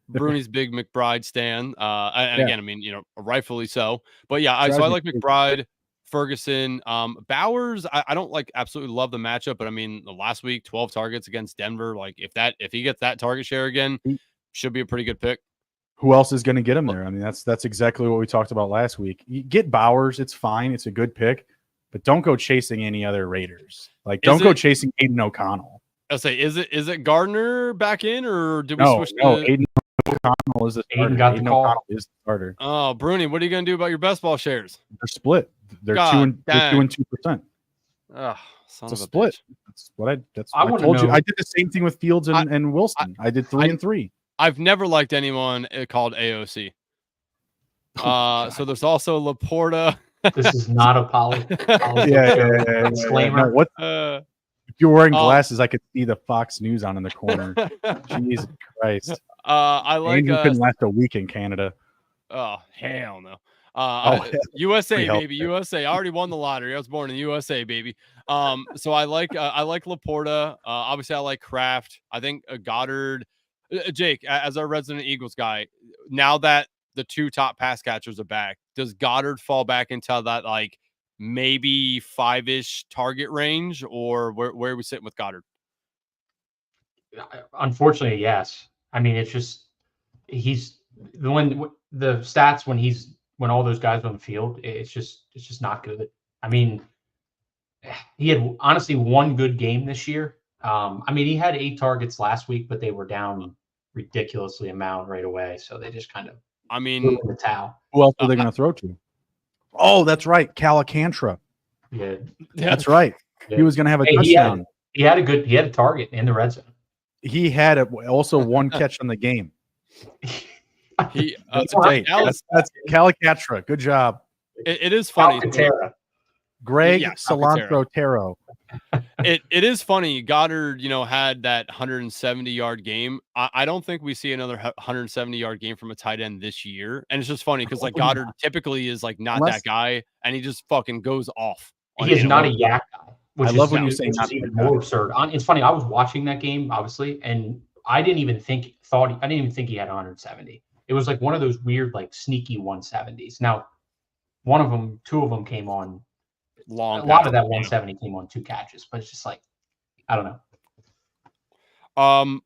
Bruni's big McBride stan. And again, I mean, rightfully so. But yeah, so I like McBride, Ferguson, Bowers. I don't like absolutely love the matchup, but I mean, the last week 12 targets against Denver. Like if he gets that target share again, should be a pretty good pick. Who else is going to get him there? I mean, that's exactly what we talked about last week. You get Bowers, it's fine, it's a good pick, but don't go chasing any other Raiders. Like, don't go chasing Aiden O'Connell. I'll say, is it Gardner back in, or did we switch? No, Aiden O'Connell is the starter. Aiden O'Connell is the starter. Oh, Bruni, what are you going to do about your best ball shares? They're split. They're 2 and 2%. Oh, it's a split. Bitch. That's what I told you. I did the same thing with Fields and Wilson. I did 3 and 3. I've never liked anyone called AOC. So there's also Laporta. This is not a policy disclaimer. No, if you're wearing glasses, I could see the Fox News on in the corner. Jesus Christ. I like. You couldn't last a week in Canada. Oh hell no. USA baby, USA. I already won the lottery. I was born in the USA, baby. So I like Laporta. Obviously, I like Kraft. I think Goddard. Jake, as our resident Eagles guy, now that the 2 top pass catchers are back, does Goddard fall back into that like maybe 5-ish target range, or where are we sitting with Goddard? Unfortunately, yes. I mean, it's just he's the stats when all those guys are on the field, it's just not good. I mean, he had honestly one good game this year. I mean, he had 8 targets last week, but they were down ridiculously amount right away, so they just kind of the towel. Who else are they going to throw to? Oh, that's right, Calacantra. Yeah, that's right. Yeah. He was going to have a touchdown. He had a target in the red zone. He had also one catch on the game. That's Calacantra. Good job. It is funny. Greg Cilantro Taro. It is funny. Goddard, had that 170-yard game. I don't think we see another 170-yard game from a tight end this year. And it's just funny because like Goddard typically is like not that guy, and he just fucking goes off. He is not a yak guy. I love when you say not even more absurd. It's funny. I was watching that game, obviously, and I didn't even think he had 170. It was like one of those weird, like sneaky 170s. Now, 2 of them came on. A lot of that 170 came on 2 catches, but it's just like, I don't know.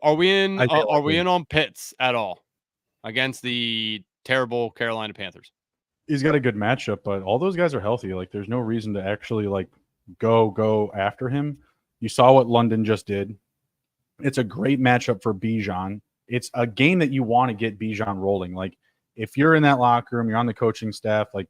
Are we in on Pitts at all against the terrible Carolina Panthers? He's got a good matchup, but all those guys are healthy. Like, there's no reason to actually like go after him. You saw what London just did. It's a great matchup for Bijan. It's a game that you want to get Bijan rolling. Like, if you're in that locker room, you're on the coaching staff, like,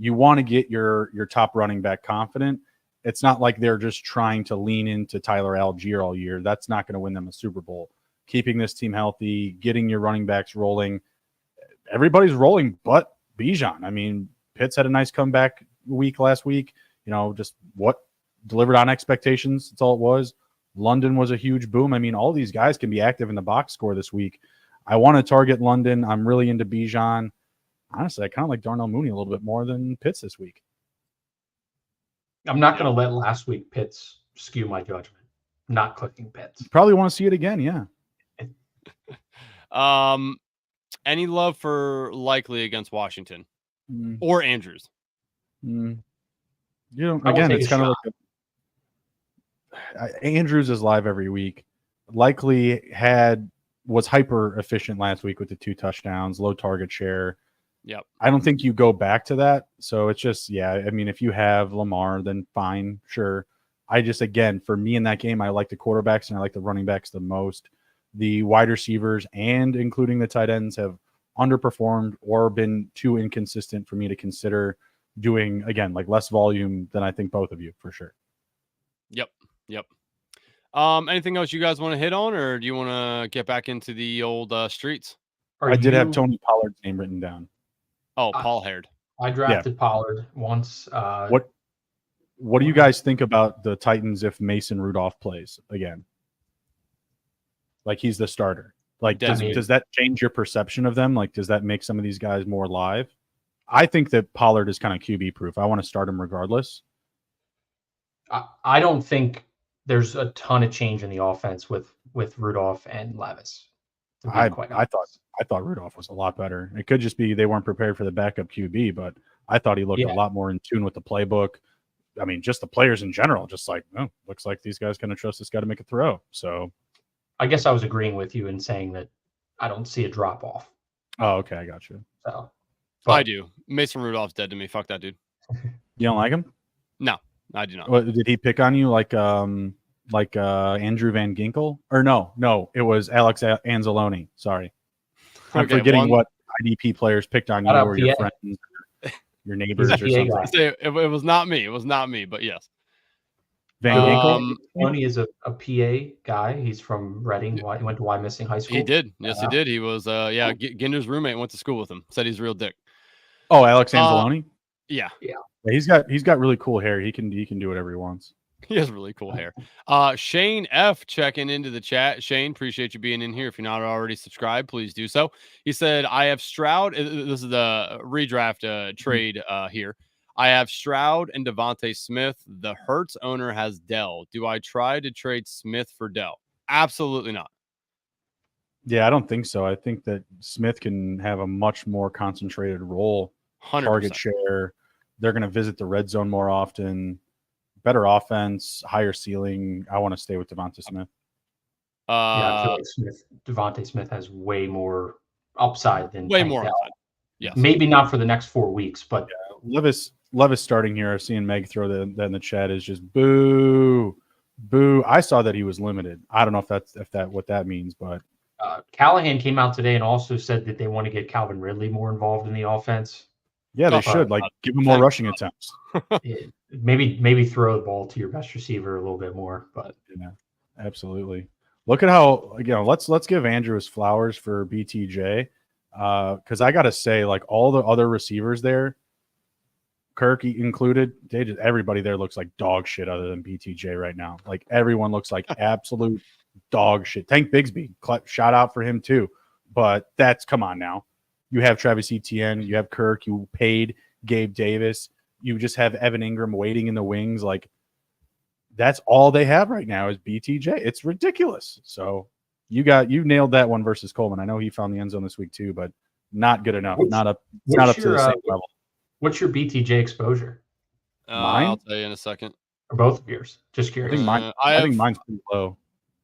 you want to get your top running back confident. It's not like they're just trying to lean into Tyler Algier all year. That's not going to win them a Super Bowl. Keeping this team healthy, getting your running backs rolling. Everybody's rolling but Bijan. I mean, Pitts had a nice comeback week last week. Just what delivered on expectations. That's all it was. London was a huge boom. I mean, all these guys can be active in the box score this week. I want to target London. I'm really into Bijan. Honestly, I kind of like Darnell Mooney a little bit more than Pitts this week. I'm not going to let last week Pitts skew my judgment. Not clicking Pitts. You probably want to see it again, yeah. Any love for Likely against Washington or Andrews? Again, it's kind of like Andrews is live every week. Likely was hyper efficient last week with the 2 touchdowns, low target share. Yep. I don't think you go back to that. So it's just, I mean, if you have Lamar, then fine, sure. Again, for me in that game, I like the quarterbacks and I like the running backs the most. The wide receivers and including the tight ends have underperformed or been too inconsistent for me to consider doing, again, like less volume than I think both of you for sure. Yep. Anything else you guys want to hit on, or do you want to get back into the old streets? I did have Tony Pollard's name written down. Oh, Paul Haired. I drafted Pollard once. What do you guys think about the Titans if Mason Rudolph plays again? Like he's the starter. Like does that change your perception of them? Like does that make some of these guys more live? I think that Pollard is kind of QB proof. I want to start him regardless. I don't think there's a ton of change in the offense with Rudolph and Levis. I thought Rudolph was a lot better. It could just be they weren't prepared for the backup QB, but I thought he looked a lot more in tune with the playbook. I mean, just the players in general, just like, oh, looks like these guys kind of trust this guy to make a throw. So I guess I was agreeing with you in saying that I don't see a drop off. Oh, okay, I got you. So I do. Mason Rudolph's dead to me. Fuck that dude. You don't like him? No, I do not. What, did he pick on you like Andrew Van Ginkel? Or no, it was Alex Anzalone. Sorry. I'm forgetting what IDP players picked on you or your friends, your neighbors or something. It was not me. It was not me, but yes. Van Ginkel? Bruni is a PA guy. He's from Reading. He went to Wyomissing High School. He did. Yes, he did. He was, Ginder's roommate went to school with him. Said he's a real dick. Oh, Alex Anzalone? Yeah. He's got really cool hair. He can do whatever he wants. He has really cool hair. Shane F checking into the chat. Shane, appreciate you being in here. If you're not already subscribed, please do so. He said, I have Stroud. This is the redraft trade here. I have Stroud and Devontae Smith. The Hurts owner has Dell. Do I try to trade Smith for Dell? Absolutely not. Yeah, I don't think so. I think that Smith can have a much more concentrated role, 100%. Target share. They're going to visit the red zone more often. Better offense, higher ceiling. I want to stay with Devontae Smith. I feel like Devontae Smith has way more upside than more upside. Yes. Maybe not for the next 4 weeks, but Levis starting here. I've seen Meg throw that in the chat is just boo. I saw that he was limited. I don't know if what that means, but Callahan came out today and also said that they want to get Calvin Ridley more involved in the offense. Yeah, they should give him more rushing attempts. Maybe throw the ball to your best receiver a little bit more, but yeah, absolutely. Look at how let's give Andrew his flowers for BTJ, because I gotta say, like all the other receivers there, Kirk included, everybody there looks like dog shit other than BTJ right now. Like everyone looks like absolute dog shit. Tank Bigsby, shout out for him too, but come on now. You have Travis Etienne, you have Kirk, you paid Gabe Davis, you just have Evan Ingram waiting in the wings. Like that's all they have right now is BTJ. It's ridiculous. So you nailed that one versus Coleman. I know he found the end zone this week too, but not good enough. Not up to the same level. What's your BTJ exposure? Mine? I'll tell you in a second. Or both of yours? Just curious. I think mine's pretty low.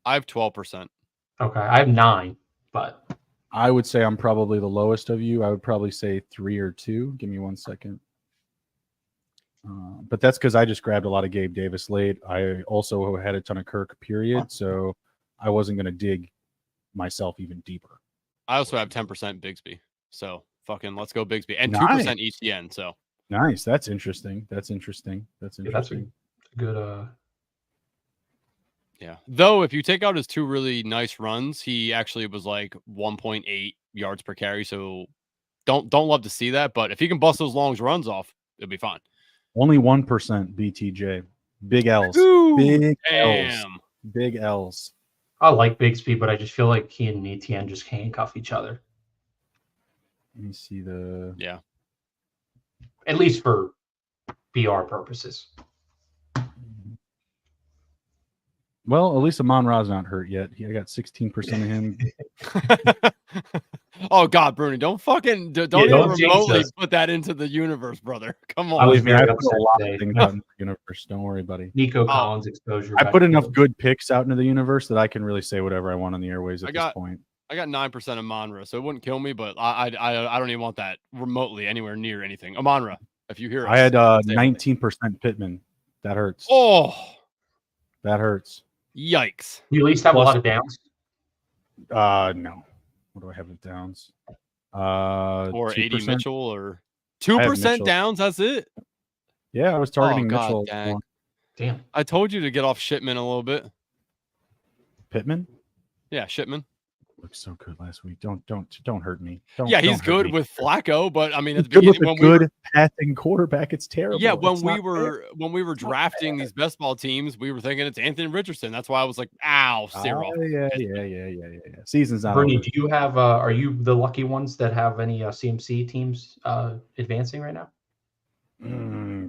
I have 12%. Okay, I have 9, but I would say I'm probably the lowest of you. I would probably say 3 or 2. Give me 1 second. But that's because I just grabbed a lot of Gabe Davis late. I also had a ton of Kirk, period. So I wasn't going to dig myself even deeper. I also have 10% Bigsby. So fucking let's go Bigsby. And 2% ETN. So nice. That's interesting. That's a good yeah. Though if you take out his 2 really nice runs, he actually was like 1.8 yards per carry. So don't love to see that. But if he can bust those long runs off, it'll be fine. Only 1% BTJ. Big L's. Ooh, Big damn. L's. Big L's. I like Bigsby, but I just feel like he and Etienne just handcuff each other. Let me see the. Yeah. At least for BR purposes. Well, at least Amon Ra's not hurt yet. I got 16% of him. Oh God, Bruni, don't even remotely put that into the universe, brother. Come on. I put a lot of things out into the universe. Don't worry, buddy. Nico Collins exposure. I put enough good picks out into the universe that I can really say whatever I want on the airways at this point. I got 9% Amon-Ra, so it wouldn't kill me, but I don't even want that remotely anywhere near anything. Amon-Ra, if you hear us, I had 19% Pittman. That hurts. Oh, that hurts. Yikes. You at least have a lot of downs. No. What do I have with downs? Or 2%? AD Mitchell or 2% Mitchell. downs. That's it. Yeah, I was targeting God Mitchell. dang. More. Damn. I told you to get off Shipman a little bit. Pittman Yeah, Shipman. looked so good last week. Don't hurt me. Don't. Yeah, he's don't hurt good me. with Flacco, but I mean, at He's the good with beginning a when we good were passing quarterback. It's terrible. yeah, It's not fair. when we were drafting these best ball teams, we were thinking it's Anthony Richardson. That's why I was like, ow, zero. Yeah. Season's not Bruni, over. do you have? Are you the lucky ones that have any CMC teams advancing right now?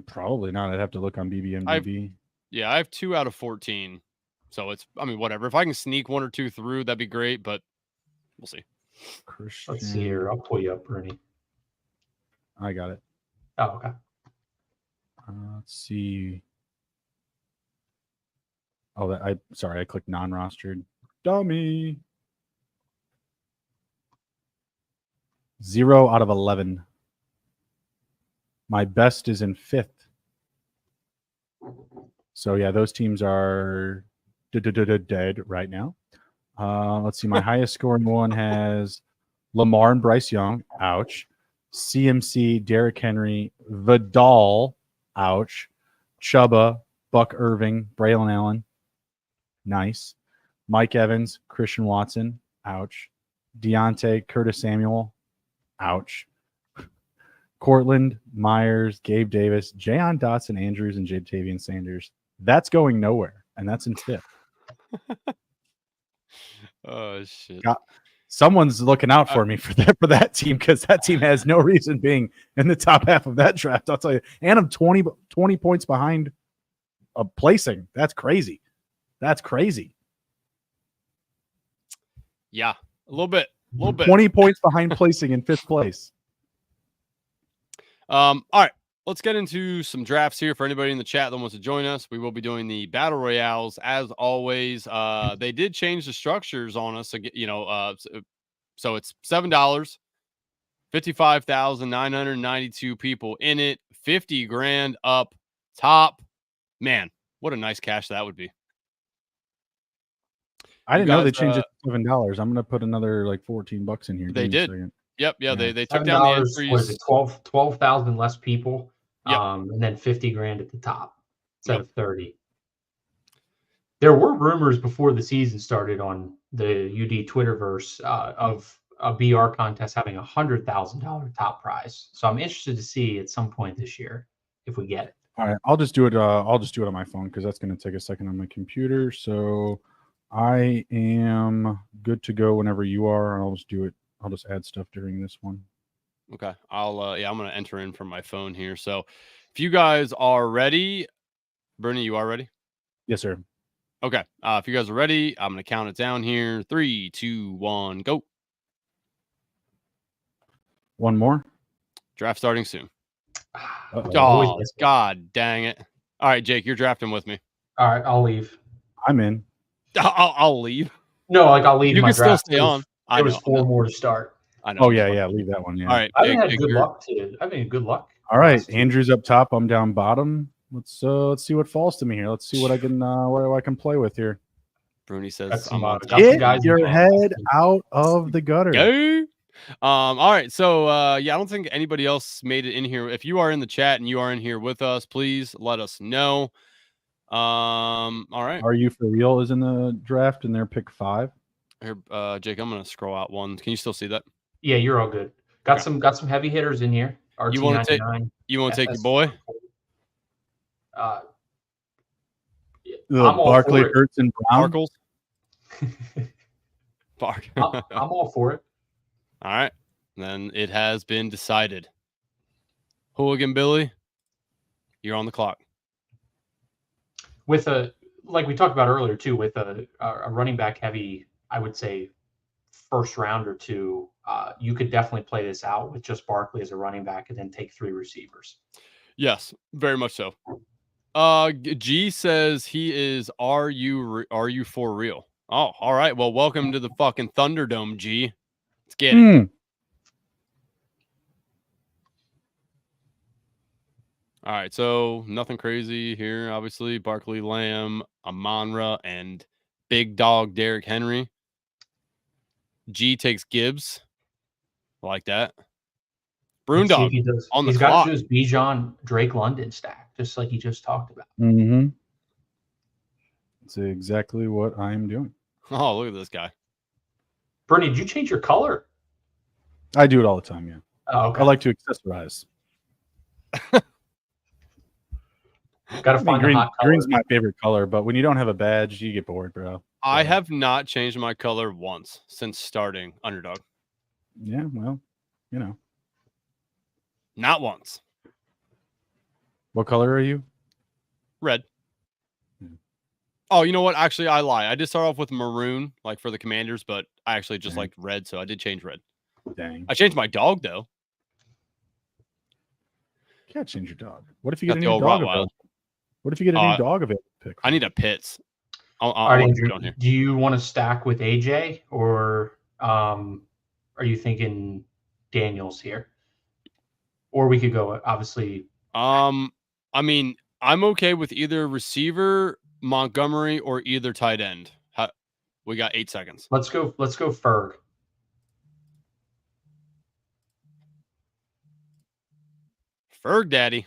Probably not. I'd have to look on BBMDB. Yeah, I have 2 out of 14. So it's, I mean, whatever. If I can sneak 1 or 2 through, that'd be great, but we'll see. Christian. Let's see here. I'll pull you up, Bruni. I got it. Oh, okay. Let's see. Oh, I clicked non-rostered. Dummy. 0 out of 11. My best is in 5th. So yeah, those teams are dead right now. Let's see. My highest scoring one has Lamar and Bryce Young. Ouch. CMC, Derrick Henry, Vidal. Ouch. Chuba, Buck Irving, Braylon Allen. Nice. Mike Evans, Christian Watson. Ouch. Deontay, Curtis Samuel. Ouch. Cortland, Myers, Gabe Davis, Jayon Dotson, Andrews, and Jadavian Sanders. That's going nowhere, and that's in 5th. Oh shit. Someone's looking out for me for that team, because that team has no reason being in the top half of that draft. I'll tell you. And I'm 20 points behind a placing. That's crazy. That's crazy. Yeah, a little bit. 20 points behind placing in 5th place. All right, let's get into some drafts here for anybody in the chat that wants to join us. We will be doing the battle royales as always. They did change the structures on us, so it's $7, 55,992 people in it, 50 grand up top. Man, what a nice cash that would be. I didn't know they changed it to $7. I'm gonna put another like $14 in here. They did. Yep. Yeah. They took $7, down the entries. What is it? 12,000 less people. Yep. And then 50 grand at the top instead of 30. There were rumors before the season started on the UD Twitterverse of a BR contest having $100,000 top prize. So I'm interested to see at some point this year if we get it. All right, I'll just do it. I'll just do it on my phone because that's going to take a second on my computer. So I am good to go whenever you are, and I'll just do it. I'll just add stuff during this one. Okay. I'm going to enter in from my phone here. So if you guys are ready, Bruni, you are ready? Yes, sir. Okay. If you guys are ready, I'm going to count it down here. 3, 2, 1, go. One more. Draft starting soon. Uh-oh. Oh, God dang it. All right, Jake, you're drafting with me. All right, I'll leave. I'm in. I'll leave. No, like I'll leave. You my can draft. still stay on. There was 4 more to start. I know. Oh yeah, leave that one. Yeah. All right, I've Jake, had good luck too. I mean, good luck. All right, Andrew's up top. I'm down bottom. Let's see what falls to me here. Let's see what I can play with here. Bruni says, "Get your head out of the gutter." Go. All right. So I don't think anybody else made it in here. If you are in the chat and you are in here with us, please let us know. All right. Are You For Real is in the draft and they're pick 5. Here, Jake, I'm gonna scroll out one. Can you still see that? Yeah, you're all good. Got some heavy hitters in here. You want to take your boy? Barkley, Hurts, and Brown. Barkles. I'm all for it. All right. Then it has been decided. Hooligan Billy, you're on the clock. With like we talked about earlier too, with a running back heavy, I would say first round or 2, you could definitely play this out with just Barkley as a running back and then take 3 receivers. Yes, very much so. G says he is are you for real? Oh, all right. Well, welcome to the fucking Thunderdome, G. Let's get it. All right, so nothing crazy here. Obviously, Barkley, Lamb, Amon-Ra, and big dog Derrick Henry. G takes Gibbs. I like that. Let's see if Brundog he does. on the He's got clock. to do his Bijan Drake London stack, just like he just talked about. Mm-hmm. That's exactly what I'm doing. Oh, look at this guy. Bernie, did you change your color? I do it all the time, yeah. Oh, okay. I like to accessorize. Got to find the hot color. Green's my favorite color, but when you don't have a badge, you get bored, bro. I have not changed my color once since starting Underdog. Yeah, well, Not once. What color are you? Red. Oh, you know what? Actually, I lie. I did start off with maroon, like for the Commanders, but I actually just liked red, so I did change red. Dang. I changed my dog, though. You can't change your dog. What if you get Got a the new old dog Rottweiler. available? What if you get a new dog available to pick? I need a Pitts. All right, I'll Andrew, on here. do you want to stack with AJ or are you thinking Daniels here? Or we could go, obviously. I mean, I'm okay with either receiver, Montgomery, or either tight end. We got 8 seconds. Let's go Ferg. Ferg Daddy.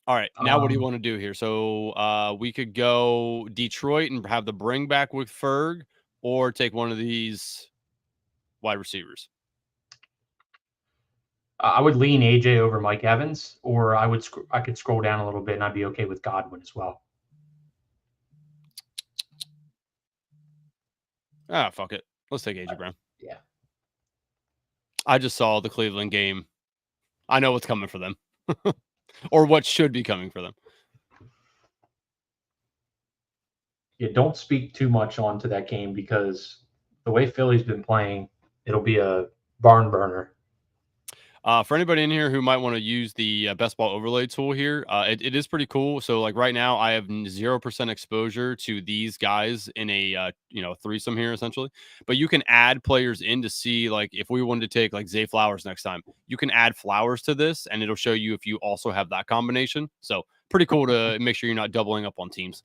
All right, now what do you want to do here? So we could go Detroit and have the bring back with Ferg, or take one of these wide receivers. I would lean AJ over Mike Evans, or I could scroll down a little bit and I'd be okay with Godwin as well. Ah, fuck it. Let's take AJ Brown. Yeah. I just saw the Cleveland game. I know what's coming for them. Or what should be coming for them. Yeah, don't speak too much onto that game because the way Philly's been playing, it'll be a barn burner. For anybody in here who might want to use the best ball overlay tool here, it is pretty cool. So like right now I have 0% exposure to these guys in a threesome here essentially, but you can add players in to see, like if we wanted to take like Zay Flowers next time, you can add Flowers to this and it'll show you if you also have that combination. So pretty cool to make sure you're not doubling up on teams.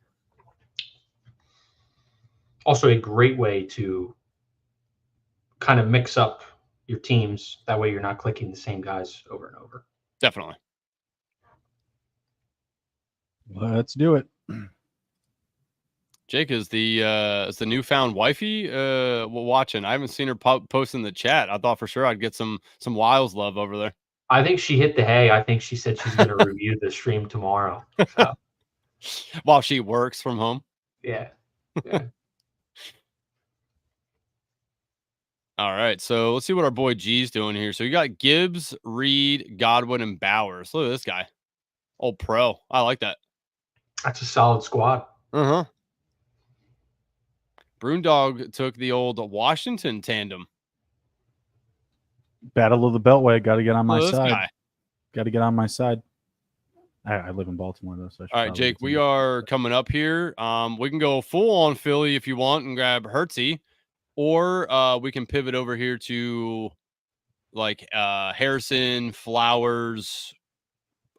Also a great way to kind of mix up your teams. That way you're not clicking the same guys over and over. Definitely. Let's do it. Jake is the newfound wifey watching. I haven't seen her post in the chat. I thought for sure I'd get some Wiles love over there. I think she hit the hay. I think she said she's going to review the stream tomorrow. So. While she works from home. Yeah. All right, so let's see what our boy G's doing here. So you got Gibbs, Reed, Godwin, and Bowers. Look at this guy. Old pro. I like that. That's a solid squad. Uh-huh. Brundog took the old Washington tandem. Battle of the Beltway. Got to get on my side. Guy. Got to get on my side. I live in Baltimore, though. So all right, Jake, we are coming up here. We can go full on Philly if you want and grab Hertzy. Or we can pivot over here to like Harrison, Flowers,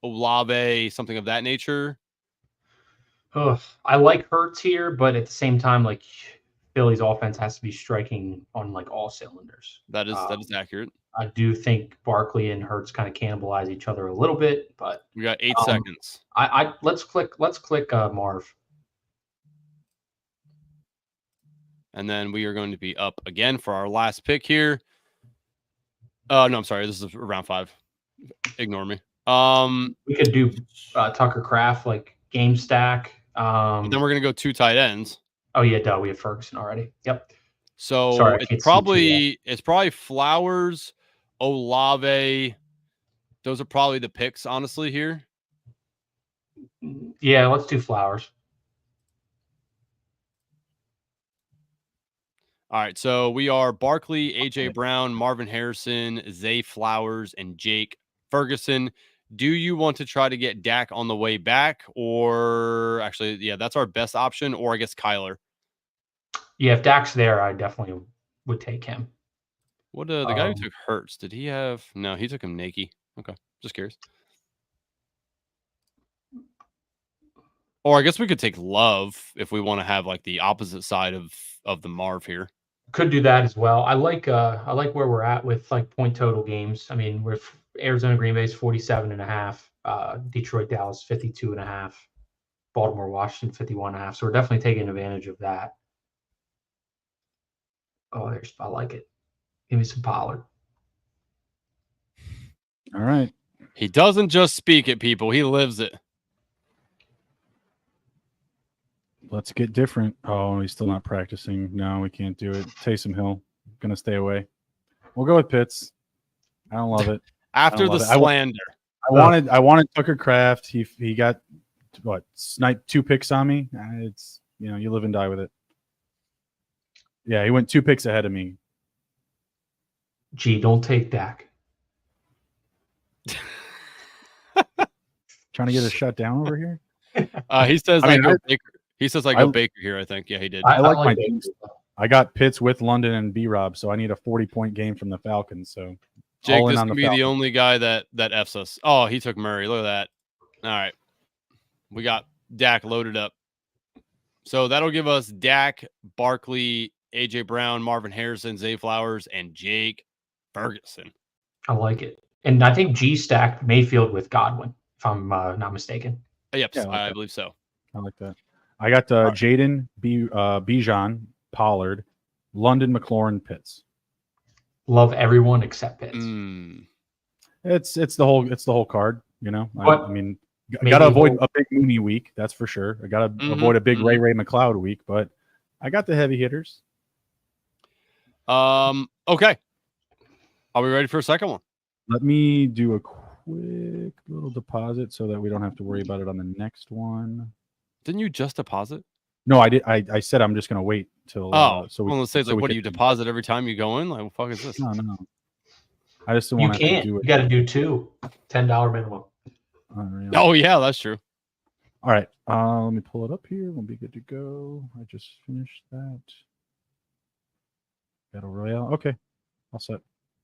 Olave, something of that nature. I like Hurts here, but at the same time, like Philly's offense has to be striking on like all cylinders. That is accurate. I do think Barkley and Hurts kind of cannibalize each other a little bit, but we got 8 seconds. Let's click Marv. And then we are going to be up again for our last pick here. No, I'm sorry. This is round 5. Ignore me. We could do Tucker Kraft, like game stack. Then we're going to go 2 tight ends. Oh, yeah, duh. We have Ferguson already. Yep. So sorry, it's probably Flowers, Olave. Those are probably the picks, honestly, here. Yeah, let's do Flowers. All right, so we are Barkley, AJ Brown, Marvin Harrison, Zay Flowers, and Jake Ferguson. Do you want to try to get Dak on the way back, or actually, yeah, that's our best option, or I guess Kyler? Yeah, if Dak's there, I definitely would take him. What the guy who took Hurts? Did he have? No, he took him naked. Okay, just curious. Or I guess we could take Love if we want to have like the opposite side of the Marv here. Could do that as well. I like where we're at with like point total games. I mean, with Arizona Green Bay's 47.5, Detroit Dallas 52.5, Baltimore Washington 51.5. So we're definitely taking advantage of that. Oh, I like it. Give me some Pollard. All right. He doesn't just speak it, people. He lives it. Let's get different. Oh, he's still not practicing. No, we can't do it. Taysom Hill. Gonna stay away. We'll go with Pitts. I don't love it. After the slander. I wanted Tucker Kraft. He got what, sniped 2 picks on me. It's, you live and die with it. Yeah, he went 2 picks ahead of me. Gee, don't take Dak. Trying to get a shut down over here. He says I go Baker. He says I go Baker here. I think. Yeah, he did. I like my teams. I got Pitts with London and B-Rob, so I need a 40-point game from the Falcons. So Jake, this can be the only guy that F's us. Oh, he took Murray. Look at that. All right. We got Dak loaded up. So that'll give us Dak, Barkley, AJ Brown, Marvin Harrison, Zay Flowers, and Jake Ferguson. I like it. And I think G stacked Mayfield with Godwin, if I'm not mistaken. Yep, yeah, I believe so. I like that. I got Jaden, Bijan, Pollard, London, McLaurin, Pitts. Love everyone except Pitts. It's the whole card, But I mean, gotta avoid a big Mooney week, that's for sure. I gotta avoid a big Ray McLeod week, but I got the heavy hitters. Okay. Are we ready for a second one? Let me do a quick little deposit so that we don't have to worry about it on the next one. Didn't you just deposit? No, I did. I said I'm just gonna wait till. So let's say what do you deposit every time you go in? Like, what the fuck is this? No. I just don't want to do it. You got to do 2 $10 minimum. Oh yeah, that's true. All right. Let me pull it up here. We'll be good to go. I just finished that. Battle Royale. Okay. All set.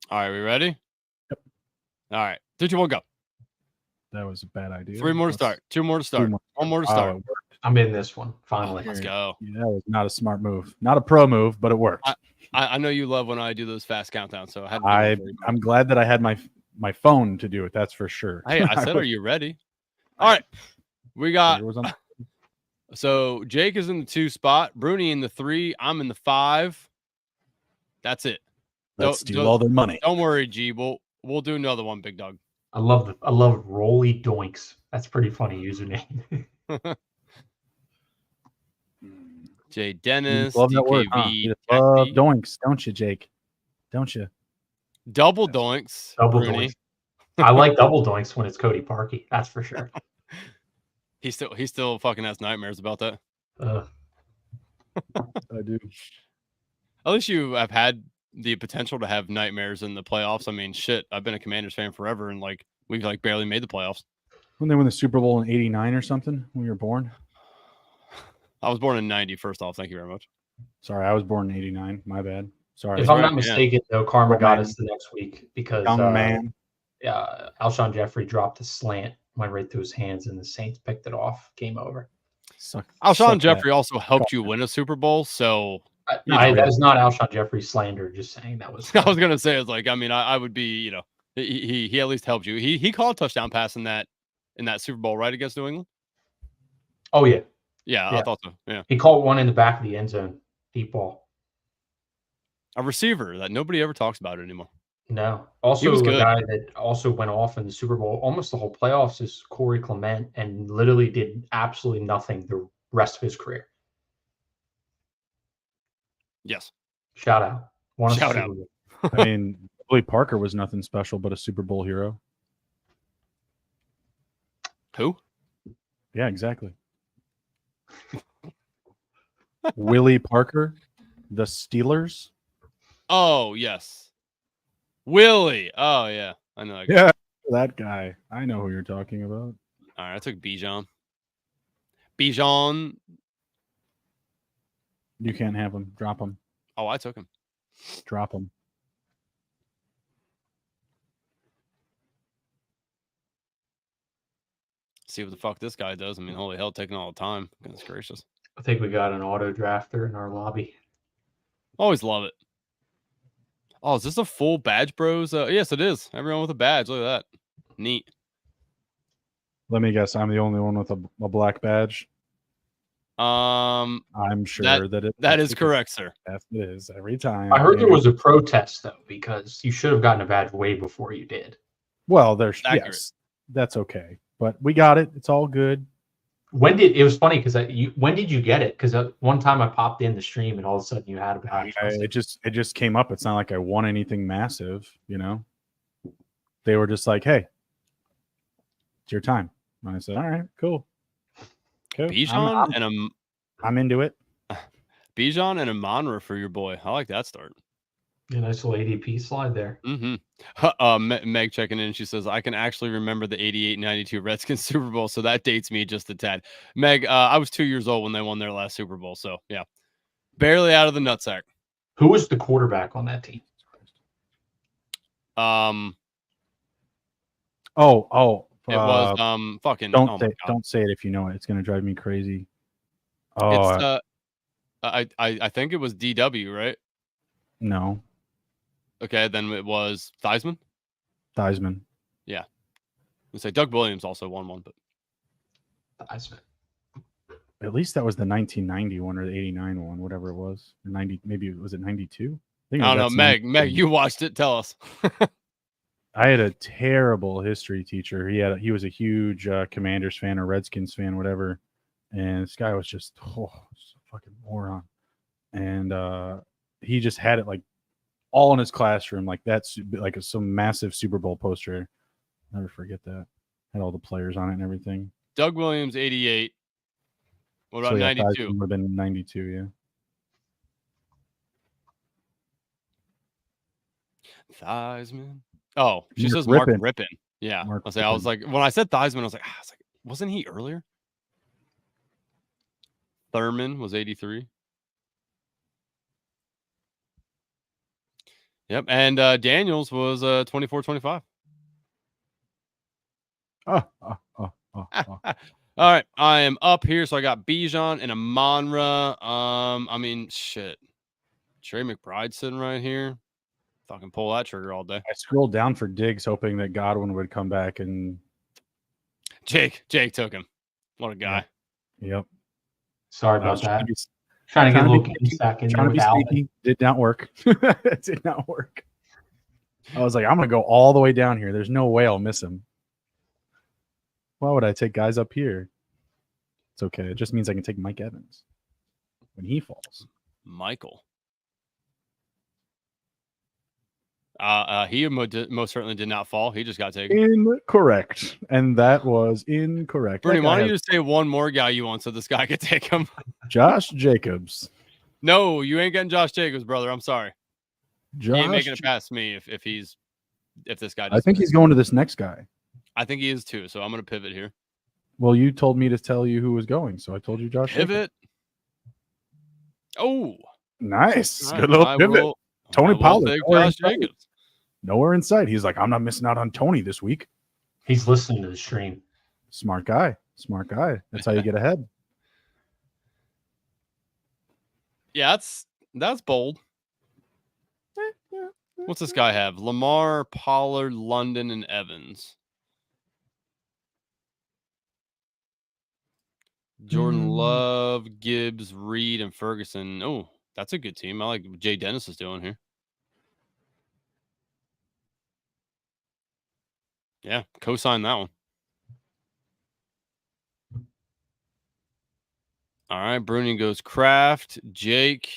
All right, we ready? Yep. All right. 3, 2, 1, go. That was a bad idea. 3 more to start. 2 more to start. 1 more to start. I'm in this one finally. Let's go. Yeah, that was not a smart move. Not a pro move, but it worked. I know you love when I do those fast countdowns, so I'm glad that I had my phone to do it. That's for sure. Hey, I said, are you ready? All right. We got. So Jake is in the 2 spot. Bruni in the 3. I'm in the 5. That's it. Let's steal all their money. Don't worry, G. We'll do another one, big dog. I love Rolly Doinks. That's pretty funny username. Jay Dennis, love that word, huh? Love doinks, don't you, Jake? Don't you? Double doinks. Double doinks. I like double doinks when it's Cody Parkey. That's for sure. He still fucking has nightmares about that. I do. At least you have had the potential to have nightmares in the playoffs. I mean, shit, I've been a Commanders fan forever, and we barely made the playoffs. When they won the Super Bowl in '89 or something, when you were born. I was born in '90. First off, thank you very much. Sorry, I was born in '89. My bad. Sorry. If I'm not mistaken, though, karma got us the next week because man. Alshon Jeffrey dropped a slant, went right through his hands, and the Saints picked it off. Game over. Alshon Jeffrey also helped you win a Super Bowl, so that is not Alshon Jeffrey slander. Just saying that was. I was gonna say it's like, I mean, I would be, he at least helped you. He called a touchdown pass in that Super Bowl, right, against New England. Oh yeah. Yeah, I thought so. Yeah, he caught one in the back of the end zone, deep ball. A receiver that nobody ever talks about anymore. No. Also, a guy that also went off in the Super Bowl almost the whole playoffs is Corey Clement, and literally did absolutely nothing the rest of his career. Yes. Shout out. Shout out. I mean, Billy Parker was nothing special but a Super Bowl hero. Who? Yeah, exactly. Willie Parker, the Steelers. Oh, yes. Willie. Oh, yeah. I know that guy. Yeah, that guy. I know who you're talking about. All right, I took Bijan. Bijan. You can't have him. Drop him. Oh, I took him. Drop him. See what the fuck this guy does. I mean, holy hell, taking all the time. Goodness gracious. I think we got an auto drafter in our lobby. Always love it. Oh, is this a full badge, bros? Yes, it is. Everyone with a badge. Look at that. Neat. Let me guess. I'm the only one with a black badge. I'm sure that is correct, sir. Yes, it is every time. I heard there was a protest though, because you should have gotten a badge way before you did. Well, yes, that's okay, but we got it. It's all good. It was funny because when did you get it? Because one time I popped in the stream and all of a sudden you had a badge. It just came up. It's not like I won anything massive, They were just like, "Hey, it's your time." And I said, "All right, cool." Bijan I'm into it. Bijan and a Monra for your boy. I like that start. Yeah, nice little ADP slide there. Meg checking in. She says, I can actually remember the 88-92 Redskins Super Bowl, so that dates me just a tad. Meg, I was 2 years old when they won their last Super Bowl, so yeah. Barely out of the nutsack. Who was the quarterback on that team? It was fucking. Don't say it if you know it. It's gonna drive me crazy. Oh, I think it was DW, right? No. Okay, then it was Theismann. Yeah. Let's say Doug Williams also won one, but Theismann. At least that was the 1990 one or the 89 one, whatever it was. 90, maybe was it 92? I don't know. Meg, you watched it. Tell us. I had a terrible history teacher. He was a huge Commanders fan or Redskins fan, whatever. And this guy was just a fucking moron. And he just had it like all in his classroom, like that's like some massive Super Bowl poster. Never forget that. Had all the players on it and everything. Doug Williams, 88. What about 92? Would have been 92, yeah. Theismann. Oh, she says Mark Mark Rippon. Yeah. I was like, when I said Theismann, I was like, wasn't he earlier? Thurman was 83. Yep. And Daniels was 24-25. All right. I am up here. So I got Bijan and Amonra. I mean, shit. Trey McBride sitting right here. Fucking pull that trigger all day. I scrolled down for Diggs, hoping that Godwin would come back, and Jake took him. What a guy. Yep. Sorry about that. Trying to get a little back in there with Alvin. Did not work. It did not work. I was like, I'm going to go all the way down here. There's no way I'll miss him. Why would I take guys up here? It's okay. It just means I can take Mike Evans when he falls. Michael. He most certainly did not fall. He just got taken. Incorrect. And that was incorrect. Bruni, why don't you just say one more guy you want so this guy could take him? Josh Jacobs. No, you ain't getting Josh Jacobs, brother. I'm sorry. He ain't making it past me if this guy does. I think he's going to this next guy. I think he is too, so I'm going to pivot here. Well, you told me to tell you who was going, so I told you Josh Pivot. Jacobs. Oh. Nice. Good little pivot. Tony Pollard. Josh Jacobs. Nowhere in sight. He's like, I'm not missing out on Tony this week. He's listening to the stream. Smart guy. That's how you get ahead. Yeah, that's bold. What's this guy have? Lamar, Pollard, London, and Evans. Jordan Love, Gibbs, Reed, and Ferguson. Oh, that's a good team. I like what Jay Dennis is doing here. Yeah, co-sign that one. All right, Bruni goes Kraft. Jake,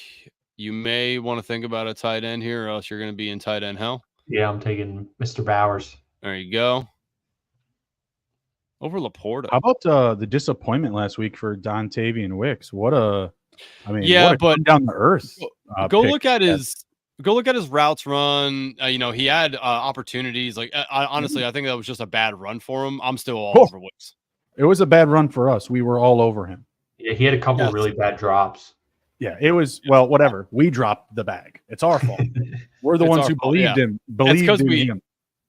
you may want to think about a tight end here, or else you're going to be in tight end hell. Yeah, I'm taking Mr. Bowers. There you go. Over Laporta. How about the disappointment last week for Dontavian Wicks? But down the earth. Go look at his routes run. He had opportunities. Like honestly, I think that was just a bad run for him. I'm still all over Wicks. It was a bad run for us. We were all over him. Yeah, he had a couple of really bad drops. Yeah, it was whatever. We dropped the bag. It's our fault. We're the ones who believed in him.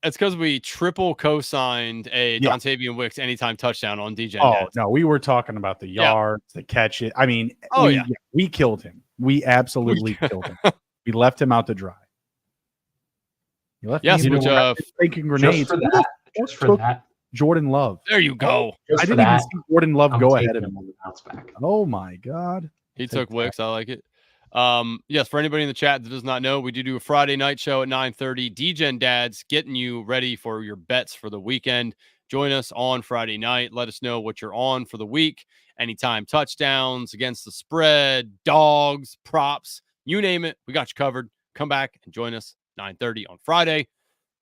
It's because we triple co-signed a Dontavian Wicks anytime touchdown on DJ. Oh, no, we were talking about the yards, the catch it. I mean, we killed him. We absolutely killed him. We left him out to dry. You left Yes, me which faking grenades. Just for that. Jordan Love. there you go. Just I for didn't even that, see Jordan Love I'm go taking ahead of him him. on the bounce back. Oh my God. He Take took that. Wicks. I like it. Yes, for anybody in the chat that does not know, we do a Friday night show at 9:30. DGen Dads getting you ready for your bets for the weekend. Join us on Friday night. Let us know what you're on for the week. Anytime touchdowns, against the spread, dogs, props, you name it. We got you covered. Come back and join us 9:30 on Friday.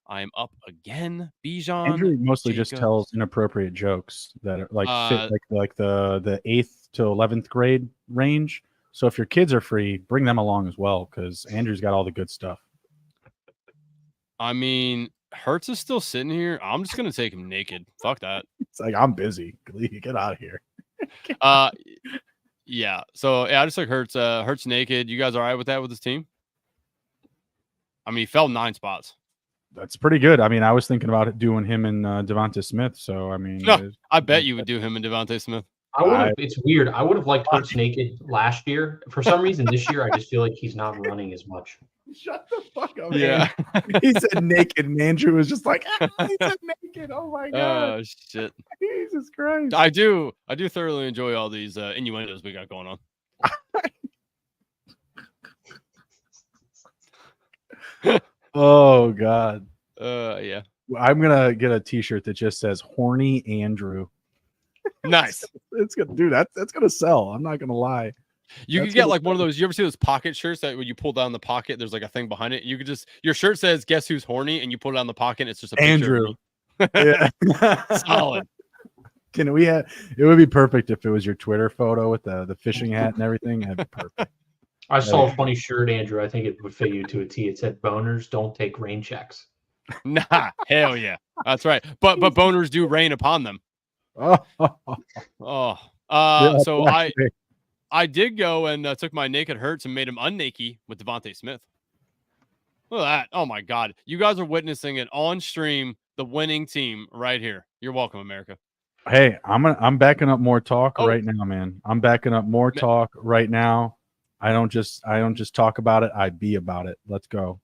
I am up again. Bijan. Andrew mostly just Jacobs. tells inappropriate jokes that are like fit like the 8th to 11th grade range. So if your kids are free, bring them along as well, because Andrew's got all the good stuff. I mean, Hertz is still sitting here. I'm just gonna take him naked. Fuck that. It's like, I'm busy. Get out of here. Yeah. So yeah, I just took Hertz. Hertz naked. You guys all right with that with this team? I mean, he fell 9 spots. That's pretty good. I mean, I was thinking about doing him and Devonta Smith. So I mean, No, I bet you would do him and Devontae Smith. It's weird. I would have liked Hurts naked last year. For some reason, this year, I just feel like he's not running as much. Shut the fuck up. Yeah. He said naked, and Andrew was just like, he said naked. Oh my God. Oh shit. Jesus Christ. I do thoroughly enjoy all these innuendos we got going on. Oh God. Yeah. I'm gonna get a T-shirt that just says "Horny Andrew." Nice. It's gonna, dude. That's gonna sell. I'm not gonna lie. You could get like one of those. You ever see those pocket shirts that when you pull down the pocket, there's like a thing behind it. You could just your shirt says "Guess who's horny," and you pull down the pocket. It's just a Andrew. Yeah. Solid. Can we have? It would be perfect if it was your Twitter photo with the fishing hat and everything. That'd be perfect. I saw a funny shirt, Andrew. I think it would fit you to a T. It said, "Boners don't take rain checks." Nah, hell yeah, that's right. But boners do rain upon them. So I did go and took my naked Hurts and made him unnaked with Devontae Smith. Look at that! Oh my God, you guys are witnessing it on stream. The winning team right here. You're welcome, America. Hey, I'm backing up more talk right now, man. I'm backing up more talk right now. I don't just talk about it. I be about it. Let's go.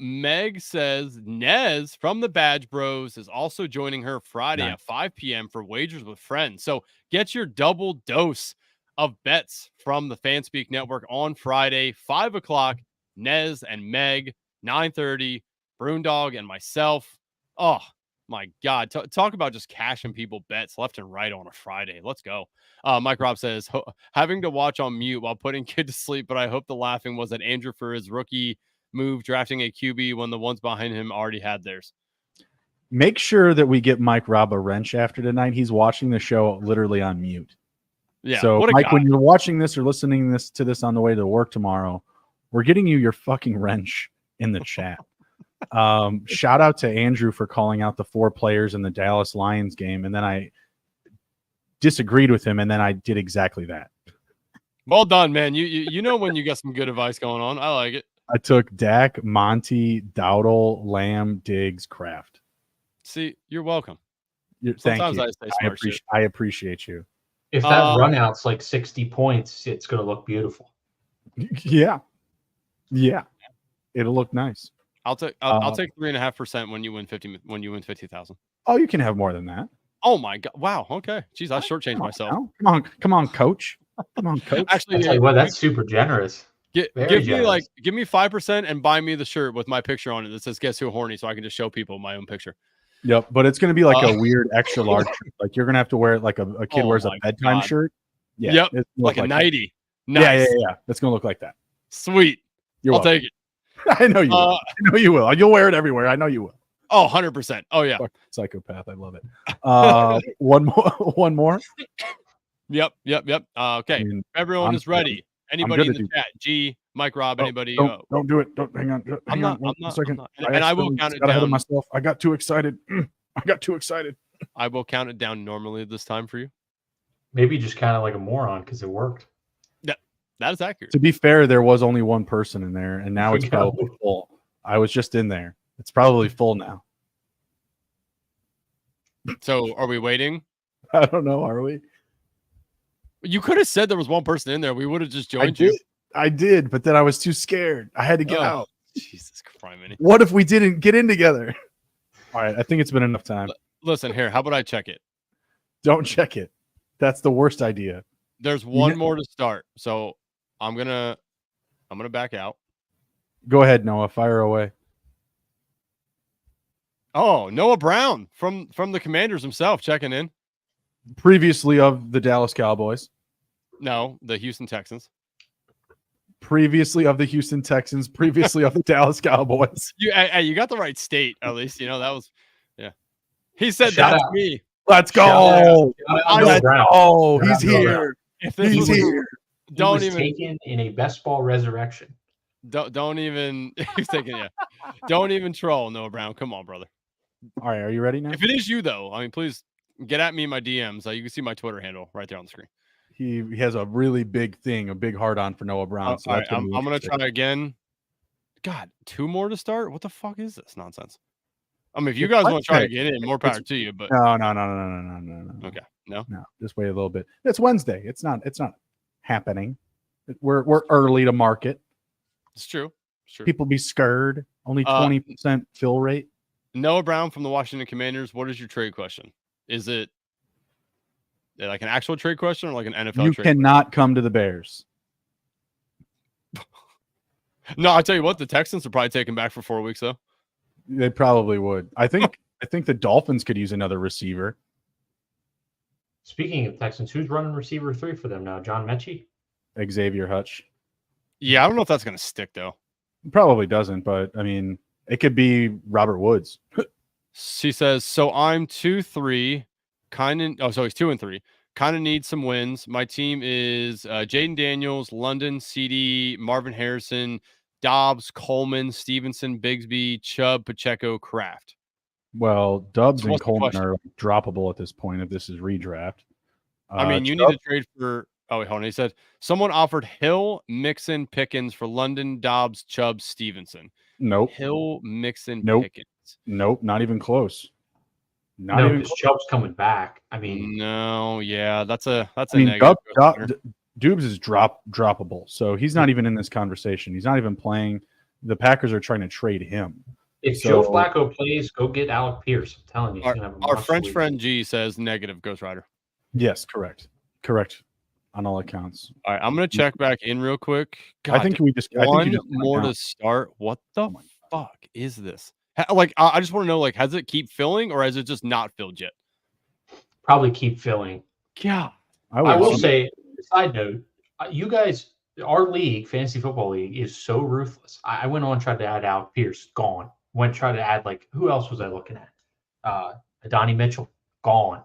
Meg says Nez from the Badge Bros is also joining her Friday at 5 p.m. for Wagers with Friends. So get your double dose of bets from the Fanspeak Network on Friday, 5 o'clock. Nez and Meg, 9:30. Brundog and myself. Oh my God! Talk about just cashing people bets left and right on a Friday. Let's go. Mike Rob says having to watch on mute while putting kid to sleep, but I hope the laughing was at Andrew for his rookie move drafting a QB when the ones behind him already had theirs. Make sure that we get Mike Rob a wrench after tonight. He's watching the show literally on mute. Yeah. So Mike, when you're watching this or listening to this on the way to work tomorrow, we're getting you your fucking wrench in the chat. Shout out to Andrew for calling out the 4 players in the Dallas Lions game, and then I disagreed with him, and then I did exactly that. Well done, man. You know when you got some good advice going on. I like it. I took Dak, Monty, Dowdle, Lamb, Diggs, Kraft. See, you're welcome. Thank you. I appreciate you. If that run out's like 60 points, it's going to look beautiful. Yeah. It'll look nice. I'll take 3.5% when you win 50,000. Oh, you can have more than that. Oh my God! Wow. Okay. Jeez, I shortchanged myself. Come on, coach. Come on, coach. Actually, I tell you what, that's super generous. Give me 5% and buy me the shirt with my picture on it that says "Guess Who Horny," so I can just show people my own picture. Yep, but it's going to be like a weird extra large shirt. Like you're going to have to wear it like a kid wears a bedtime shirt. Yeah. Yep. Like a nightie. Nice. Yeah. It's going to look like that. Sweet. I'll take it. I know you will. I know you will. You'll wear it everywhere. I know you will. Oh, 100%. Oh, yeah. Psychopath. I love it. One more. Yep. Okay. I mean, everyone is ready. Anybody in the chat? G, Mike, Rob, anybody? Don't do it. Don't hang on. I'm not. And I will count it down. Ahead of myself. I got too excited. I will count it down normally this time for you. Maybe just kind of like a moron because it worked. Yeah, that is accurate. To be fair, there was only one person in there, and now it's probably full. I was just in there. It's probably full now. So, are we waiting? I don't know. Are we? You could have said there was one person in there. We would have just joined you. I did, but then I was too scared. I had to get out. Jesus Christ. What if we didn't get in together? All right, I think it's been enough time. Listen here. How about I check it? Don't check it. That's the worst idea. There's one more to start. So I'm gonna back out. Go ahead, Noah. Fire away. Oh, Noah Brown from the Commanders himself checking in. Previously of the Dallas Cowboys. No, the Houston Texans. Previously of the Houston Texans. Previously of the Dallas Cowboys. You got the right state at least. You know that was, yeah. He said Shout that's out. me. Let's go. Oh, he's here. If this He's was, here. don't even taken in a best ball resurrection. don't even. He's taking Don't even troll Noah Brown. Come on, brother. All right, are you ready now? If it is you though, I mean, please get at me in my DMs. You can see my Twitter handle right there on the screen. He has a really big thing, a big hard on for Noah Brown. So all right, I'm gonna try again. God, 2 more to start. What the fuck is this nonsense? I mean, if you guys want to try to get in, more power to you. But no. Okay, no, just wait a little bit. It's Wednesday. It's not happening. We're early to market. It's true. It's true. People be scared. Only 20% fill rate. Noah Brown from the Washington Commanders. What is your trade question? Is it like an actual trade question or like an NFL You trade? cannot come to the Bears. No, I'll tell you what, the Texans are probably taken back for 4 weeks though. They probably would. I think the Dolphins could use another receiver. Speaking of Texans, who's running receiver 3 for them now? John Mechie? Xavier Hutch. Yeah, I don't know if that's going to stick though. Probably doesn't, but I mean, it could be Robert Woods. She says, so I'm 2-3, so he's 2-3. Kind of need some wins. My team is Jaden Daniels, London, CD, Marvin Harrison, Dobbs, Coleman, Stevenson, Bigsby, Chubb, Pacheco, Kraft. Well, Dobbs and what's the Coleman question? are droppable at this point if this is redraft. I mean, you need to trade for. Oh, wait, hold on. He said someone offered Hill, Mixon, Pickens for London, Dobbs, Chubb, Stevenson. Nope. Hill, Mixon, Nope. Pickens. Nope. Not even close. No, because Chubb's coming back. I mean, no, yeah, that's a negative. negative. Dubes is droppable, so he's not even in this conversation. He's not even playing. The Packers are trying to trade him. If Joe Flacco plays, go get Alec Pierce. I'm telling you, our French friend G says negative Ghost Rider. Yes, correct on all accounts. All right, I'm gonna check back in real quick. God, I think you just more to start. What the fuck is this? Like, I just want to know, like, has it keep filling or has it just not filled yet? Probably keep filling. Yeah, I will say, side note, you guys, our league, Fantasy Football League, is so ruthless. I went on and tried to add Alec Pierce, gone. Went try to add, like, who else was I looking at? Adonai Mitchell, gone.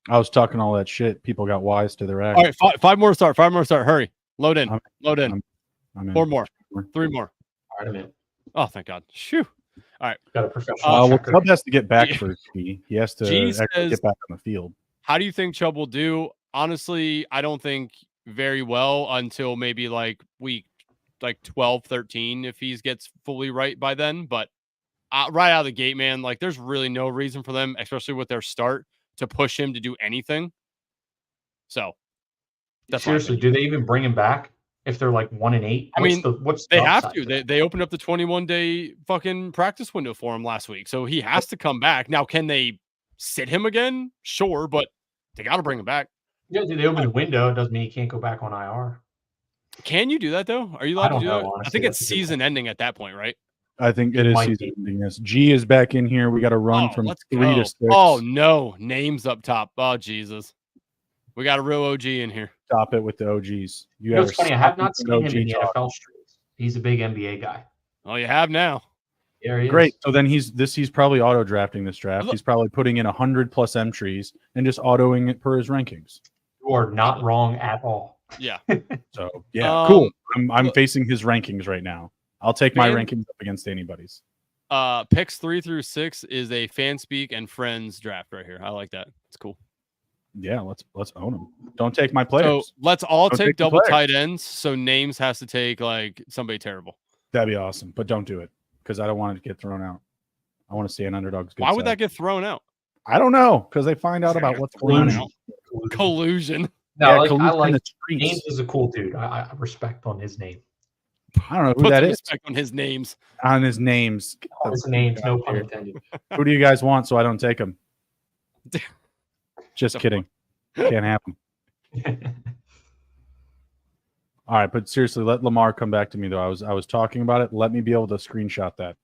I was talking all that shit. People got wise to their act. All right, five more start. Hurry. Load in. I'm 4 more. 3 more. All right, I'm in. Oh, thank God. Shoo. All right. Got a professional. Well, Chubb has to get back first. He has to actually get back on the field. How do you think Chubb will do? Honestly, I don't think very well until maybe like week 12, 13, if he gets fully right by then. But right out of the gate, man, like there's really no reason for them, especially with their start, to push him to do anything. So that's seriously, do they even bring him back if they're like 1-8? I mean, they have to. They opened up the 21-day fucking practice window for him last week, so he has to come back. Now, can they sit him again? Sure, but they got to bring him back. Yeah, they open the window. It doesn't mean he can't go back on IR. Can you do that though? Are you allowed to do that? Honestly, I think it's season ending at that point, right? I think it is season ending. Yes. G is back in here. We got to run from 3 to 6. Oh no, names up top. Oh Jesus, we got a real OG in here. Stop it with the OGs. You know, it's funny. I have not seen him in the NFL streets. He's a big NBA guy. Oh, you have now. Yeah, he great. is. So then he's probably auto drafting this draft. He's probably putting in 100+ entries and just autoing it per his rankings. You are not wrong at all. Yeah. So yeah, cool. I'm facing his rankings right now. I'll take my rankings up against anybody's. Picks 3 through 6 is a Fanspeak and Friends draft right here. I like that. It's cool. Yeah, let's own them. Don't take my players. So let's all take double tight ends. So Names has to take like somebody terrible. That'd be awesome, but don't do it because I don't want it to get thrown out. I want to see an underdog's good Why would side. that get thrown out? I don't know because they find out about what's going on. Collusion. No, Yeah, like I Khalif's in like the streets. James is a cool dude. I respect on his name. I don't know who Put that some is. respect on his names. On his names. Get On the his fuck names, out no of pun here. intended. Who do you guys want so I don't take them? Just The kidding. Can't happen. All right, but seriously, let Lamar come back to me though. I was talking about it. Let me be able to screenshot that.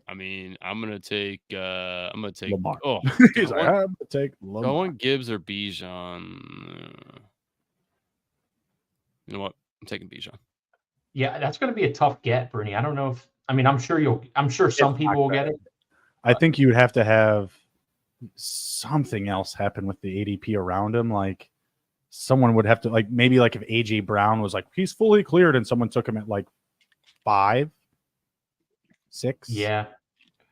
I mean, I'm gonna take Lamar. Oh, He's like, I'm gonna take Lamar. going Gibbs or Bijan. You know what? I'm taking Bijan. Yeah, that's going to be a tough get, Bruni. I don't know if I'm sure some It's people not will gonna get it. I think you would have to have something else happen with the ADP around him. Like someone would have to maybe if AJ Brown was like he's fully cleared and someone took him at 5, 6. Yeah.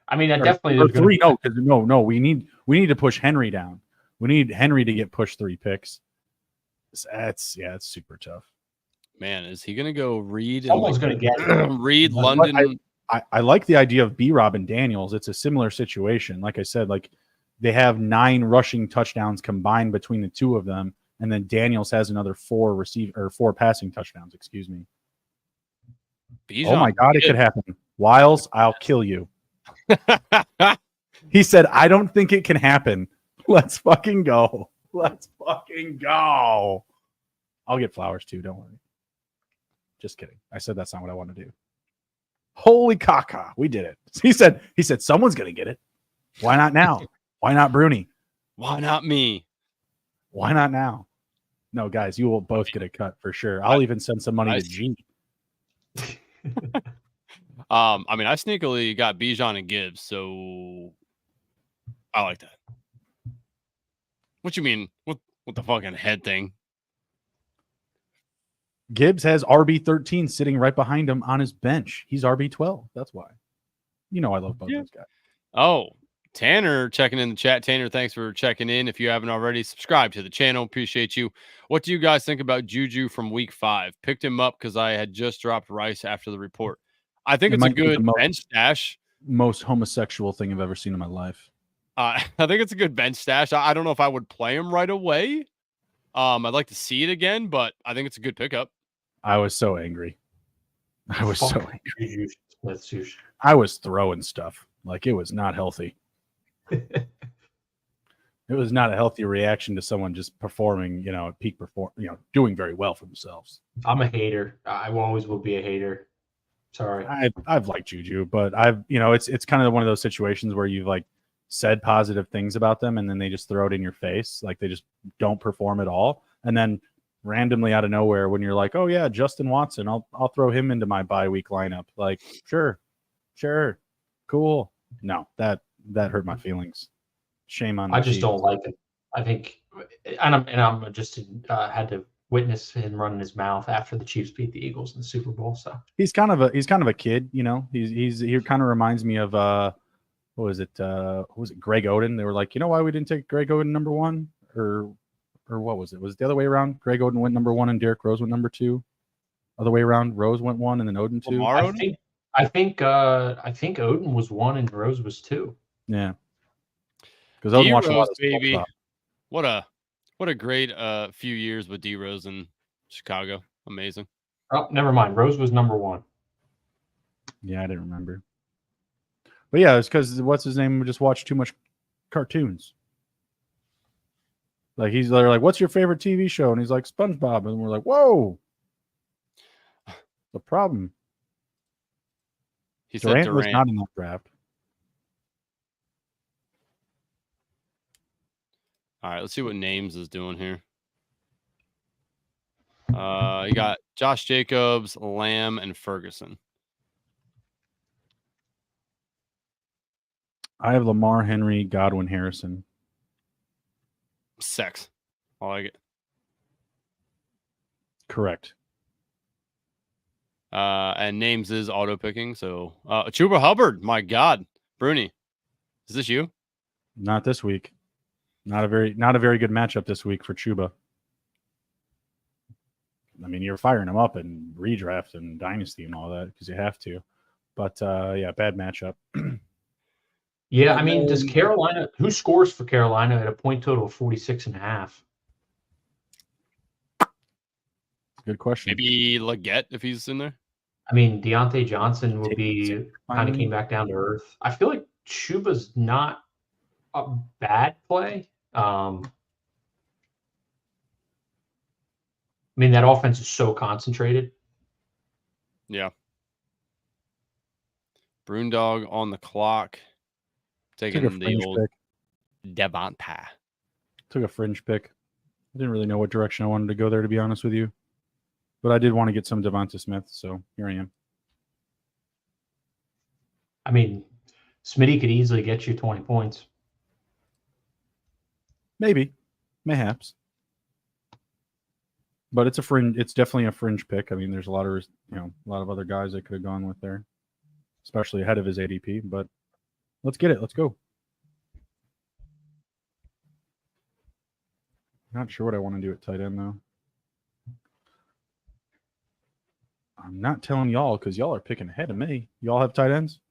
I mean, I Or definitely there's 3. gonna No, we need to push Henry down. We need Henry to get pushed 3 picks. It's super tough. Man, is he gonna go Reed? Someone's going to get it. Reed, But London. I like the idea of B-Rob and Daniels. It's a similar situation. Like I said, they have 9 rushing touchdowns combined between the two of them, and then Daniels has another 4 passing touchdowns. Excuse me. Bijan, Oh my God, it could happen. Wiles, I'll kill you. He said, I don't think it can happen. Let's fucking go. Let's fucking go. I'll get flowers too. Don't worry. Just kidding. I said that's not what I want to do. Holy caca. We did it. He said, someone's going to get it. Why not now? Why not Bruni? Why not me? Why not now? No, guys, you will both get a cut for sure. I'll even send some money to G. I mean, I sneakily got Bijan and Gibbs, so I like that. What you mean? What the fucking head thing? Gibbs has RB13 sitting right behind him on his bench. He's RB12. That's why. You know I love both those guys. Oh, Tanner checking in the chat. Tanner, thanks for checking in. If you haven't already, subscribe to the channel. Appreciate you. What do you guys think about Juju from week 5? Picked him up because I had just dropped Rice after the report. I think it's a good bench stash. Most homosexual thing I've ever seen in my life. I think it's a good bench stash. I don't know if I would play him right away. I'd like to see it again, but I think it's a good pickup. I was so angry. I was throwing stuff. It was not healthy. It was not a healthy reaction to someone just performing, at peak doing very well for themselves. I'm a hater. I always will be a hater. Sorry. I've liked Juju, but it's kind of one of those situations where you've said positive things about them and then they just throw it in your face. They just don't perform at all. And then randomly out of nowhere, when you're like, oh yeah, Justin Watson, I'll throw him into my bye week lineup. Sure. Cool. No, that hurt my feelings. Shame on. I just don't like it. I think, and I'm just had to witness him running his mouth after the Chiefs beat the Eagles in the Super Bowl. So he's kind of a kid, he kind of reminds me of what was it Greg Oden? They were like, why we didn't take Greg Oden number 1 or what was it? Was it the other way around? Greg Oden went number 1 and Derrick Rose went number 2. Other way around, Rose went 1 and then Oden 2. I think Oden was 1 and Rose was 2. Yeah. Because Oden watched a lot of baby. What a great few years with D Rose in Chicago. Amazing. Oh, never mind. Rose was number 1. Yeah, I didn't remember. But yeah, it's because what's his name? We just watched too much cartoons. They're like, what's your favorite TV show? And he's like, SpongeBob. And we're like, whoa. The problem. He said Durant was not in that draft. All right, let's see what Names is doing here. You got Josh Jacobs, Lamb, and Ferguson. I have Lamar, Henry, Godwin, Harrison. Sex. I like it. Correct. And Names is auto picking. So Chuba Hubbard, my God. Bruni, is this you? Not this week. Not a very good matchup this week for Chuba. I mean, you're firing him up in redraft and dynasty and all that because you have to. But yeah, bad matchup. Yeah, I mean, does Carolina? Who scores for Carolina at a point total of 46.5? good question. Maybe Leggett if he's in there. I mean, Deontay Johnson will Take- be kind finally. of came back down to earth. I feel like Chuba's not a bad play. I mean, that offense is so concentrated. Yeah. Brundog on the clock. Took a Taking the fringe old pick. Devonta. Took a fringe pick. I didn't really know what direction I wanted to go there, to be honest with you. But I did want to get some Devonta Smith, so here I am. I mean, Smitty could easily get you 20 points. Maybe. Mayhaps. But it's a fringe. It's definitely a fringe pick. I mean, there's a lot of other guys I could have gone with there, especially ahead of his ADP. But let's get it. Let's go. Not sure what I want to do at tight end though. I'm not telling y'all because y'all are picking ahead of me. Y'all have tight ends?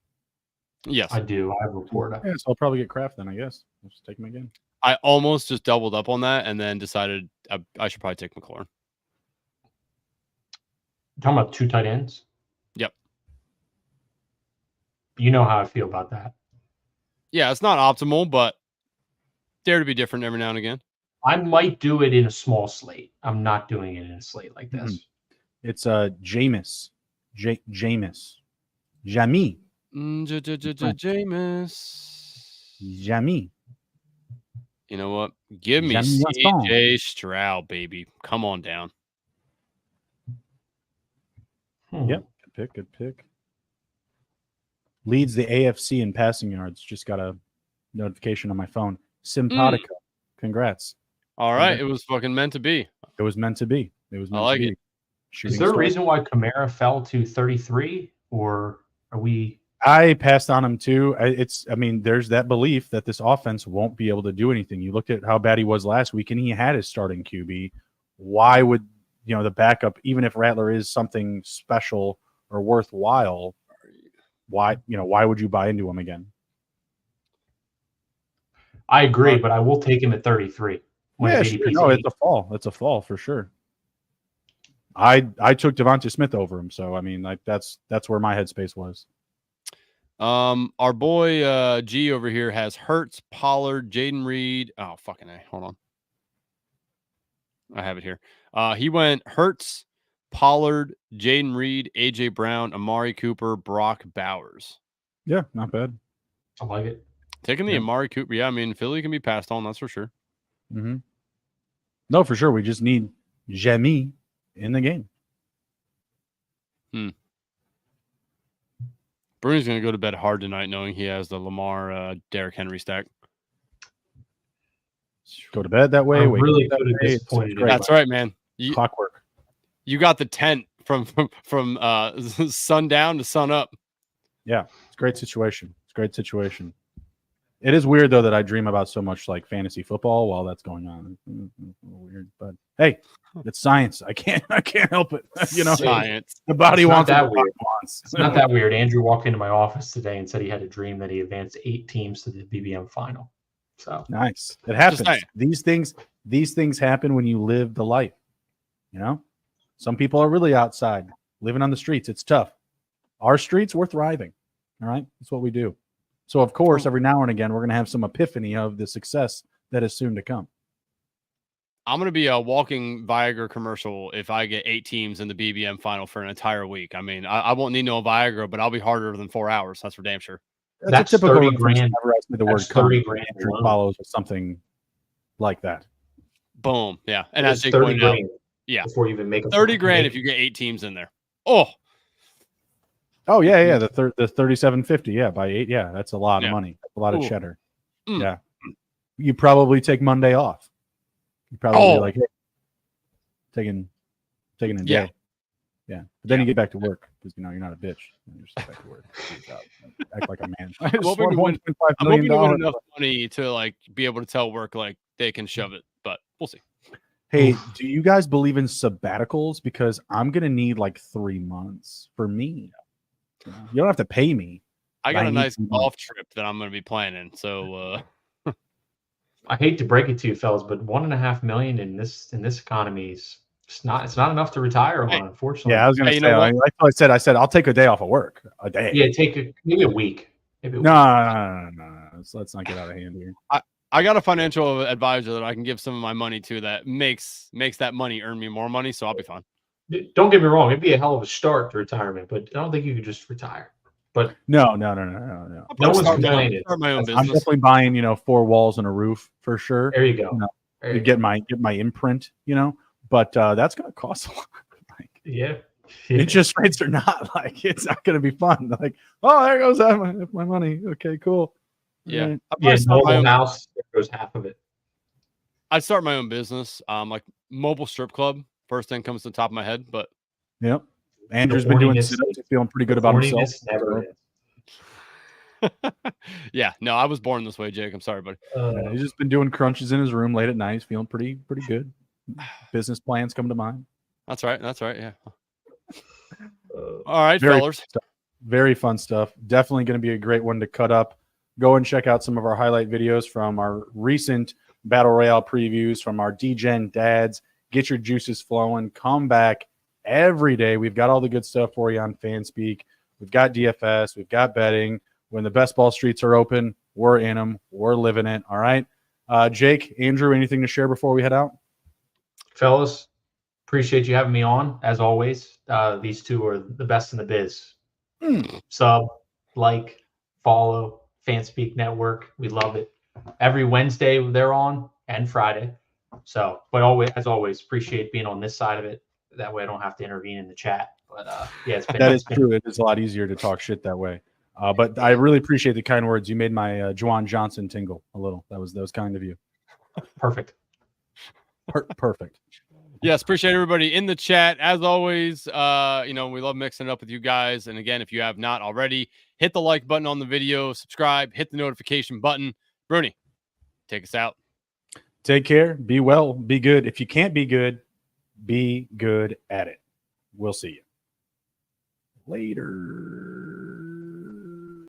Yes. I do. I have Laporta. Yeah, so I'll probably get Kraft then, I guess. I'll just take him again. I almost just doubled up on that and then decided I should probably take McLaurin. Talking about 2 tight ends? Yep. You know how I feel about that. Yeah, it's not optimal, but dare to be different every now and again. I might do it in a small slate. I'm not doing it in a slate like this. It's Jameis. Jameis. Jamie. Jameis. Jamie. You know what? Give me Jamie Winston. CJ Stroud, baby. Come on down. Yep. Good pick. Leads the AFC in passing yards. Just got a notification on my phone. Simpatica. Congrats. All right. It was fucking meant to be. It was meant to be. It was meant I like to be. it. Is there a reason why Kamara fell to 33? Or are we... I passed on him too. There's that belief that this offense won't be able to do anything. You looked at how bad he was last week, and he had his starting QB. Why would the backup, even if Rattler is something special or worthwhile, why would you buy into him again? I agree, but I will take him at 33. Yeah, sure. No, it's a fall. It's a fall for sure. I took Devonta Smith over him, so I mean, that's where my headspace was. Our boy G over here has Hurts, Pollard, Jaden Reed. Oh, fucking A. Hold on. I have it here. He went Hurts, Pollard, Jaden Reed, AJ Brown, Amari Cooper, Brock Bowers. Yeah, not bad. I like it. Taking the Amari Cooper. Yeah, I mean, Philly can be passed on, that's for sure. Mm-hmm. No, for sure. We just need Jamie in the game. Bruni's going to go to bed hard tonight knowing he has the Lamar Derrick Henry stack. Go to bed that way. I'm wake really up that way. disappointed. That's right, man. Clockwork. You got the tent from sundown to sun up. Yeah, it's a great situation. It is weird though that I dream about so much like fantasy football while that's going on. It's a little weird, but hey, it's science. I can't help it. Science. The body wants that what the weird. body wants. It's not that weird. Andrew walked into my office today and said he had a dream that he advanced 8 teams to the BBM final. So nice. It happens. These things happen when you live the life. Some people are really outside living on the streets. It's tough. Our streets, we're thriving. All right. That's what we do. So of course, every now and again, we're going to have some epiphany of the success that is soon to come. I'm going to be a walking Viagra commercial if I get 8 teams in the BBM final for an entire week. I mean, I won't need no Viagra, but I'll be harder than 4 hours. That's for damn sure. That's a typical 30 grand. Whenever I say the word 30 grand follows with something like that. Boom. Yeah. And as Jake 30 pointed out, yeah, before you even make 30 grand if you get 8 teams in there. Oh yeah. The 3750. Yeah, by 8. Yeah, that's a lot of money. That's a lot of cheddar. Yeah. You probably take Monday off. You probably like, hey, taking a day. Yeah. But then you get back to work because you're not a bitch. You're just back to work. Act like a man. I'm hoping to win enough money to like be able to tell work like they can shove it, but we'll see. Hey, do you guys believe in sabbaticals? Because I'm gonna need like 3 months for me. You don't have to pay me. I got a nice golf trip that I'm gonna be planning. So I hate to break it to you, fellas, but $1.5 million in this economy is It's not enough to retire on, Hey. unfortunately. Yeah, I was going Hey, to you say, know what? I said, I'll take a day off of work. A day. Yeah, take maybe a week. Maybe a week. No. Let's not get out of hand here. I got a financial advisor that I can give some of my money to that makes that money earn me more money, so I'll be fine. Don't get me wrong, it'd be a hell of a start to retirement, but I don't think you could just retire. But No. no I'll one's start complaining. my own I'm business. definitely buying, 4 walls and a roof for sure. There you go. You know, There to you get go. my imprint, but that's going to cost a lot. Like, Yeah. interest rates are not it's not going to be fun. Like, oh, there goes my money. Okay, cool. Yeah. Right. Yeah, normal house, there goes half of it. I'd start my own business, like mobile strip club. First thing comes to the top of my head, but Yep. Andrew's been doing horniness- sit-ups, feeling pretty good about himself. horniness never ends. yeah, no, I was born this way, Jake. I'm sorry, buddy. Yeah, he's just been doing crunches in his room late at night. He's feeling pretty good. Business plans come to mind. That's right. Yeah. All right, Very fellers. Very fun stuff. Definitely going to be a great one to cut up. Go and check out some of our highlight videos from our recent Battle Royale previews from our DGen dads. Get your juices flowing. Come back every day. We've got all the good stuff for you on FanSpeak. We've got DFS. We've got betting. When the best ball streets are open, we're in them. We're living it. All right. Jake, Andrew, anything to share before we head out? Fellas, appreciate you having me on. As always, these two are the best in the biz. Sub, like, follow, FanSpeak Network. We love it. Every Wednesday they're on and Friday. So, but always, as always, appreciate being on this side of it. That way I don't have to intervene in the chat. But yeah, it's been that is true. It is a lot easier to talk shit that way. But I really appreciate the kind words. You made my Juwan Johnson tingle a little. That was kind of you. Perfect. Perfect. Yes, appreciate everybody in the chat. As always, we love mixing it up with you guys. And again, if you have not already, hit the like button on the video, subscribe, hit the notification button. Bruni, take us out. Take care. Be well. Be good. If you can't be good at it. We'll see you later.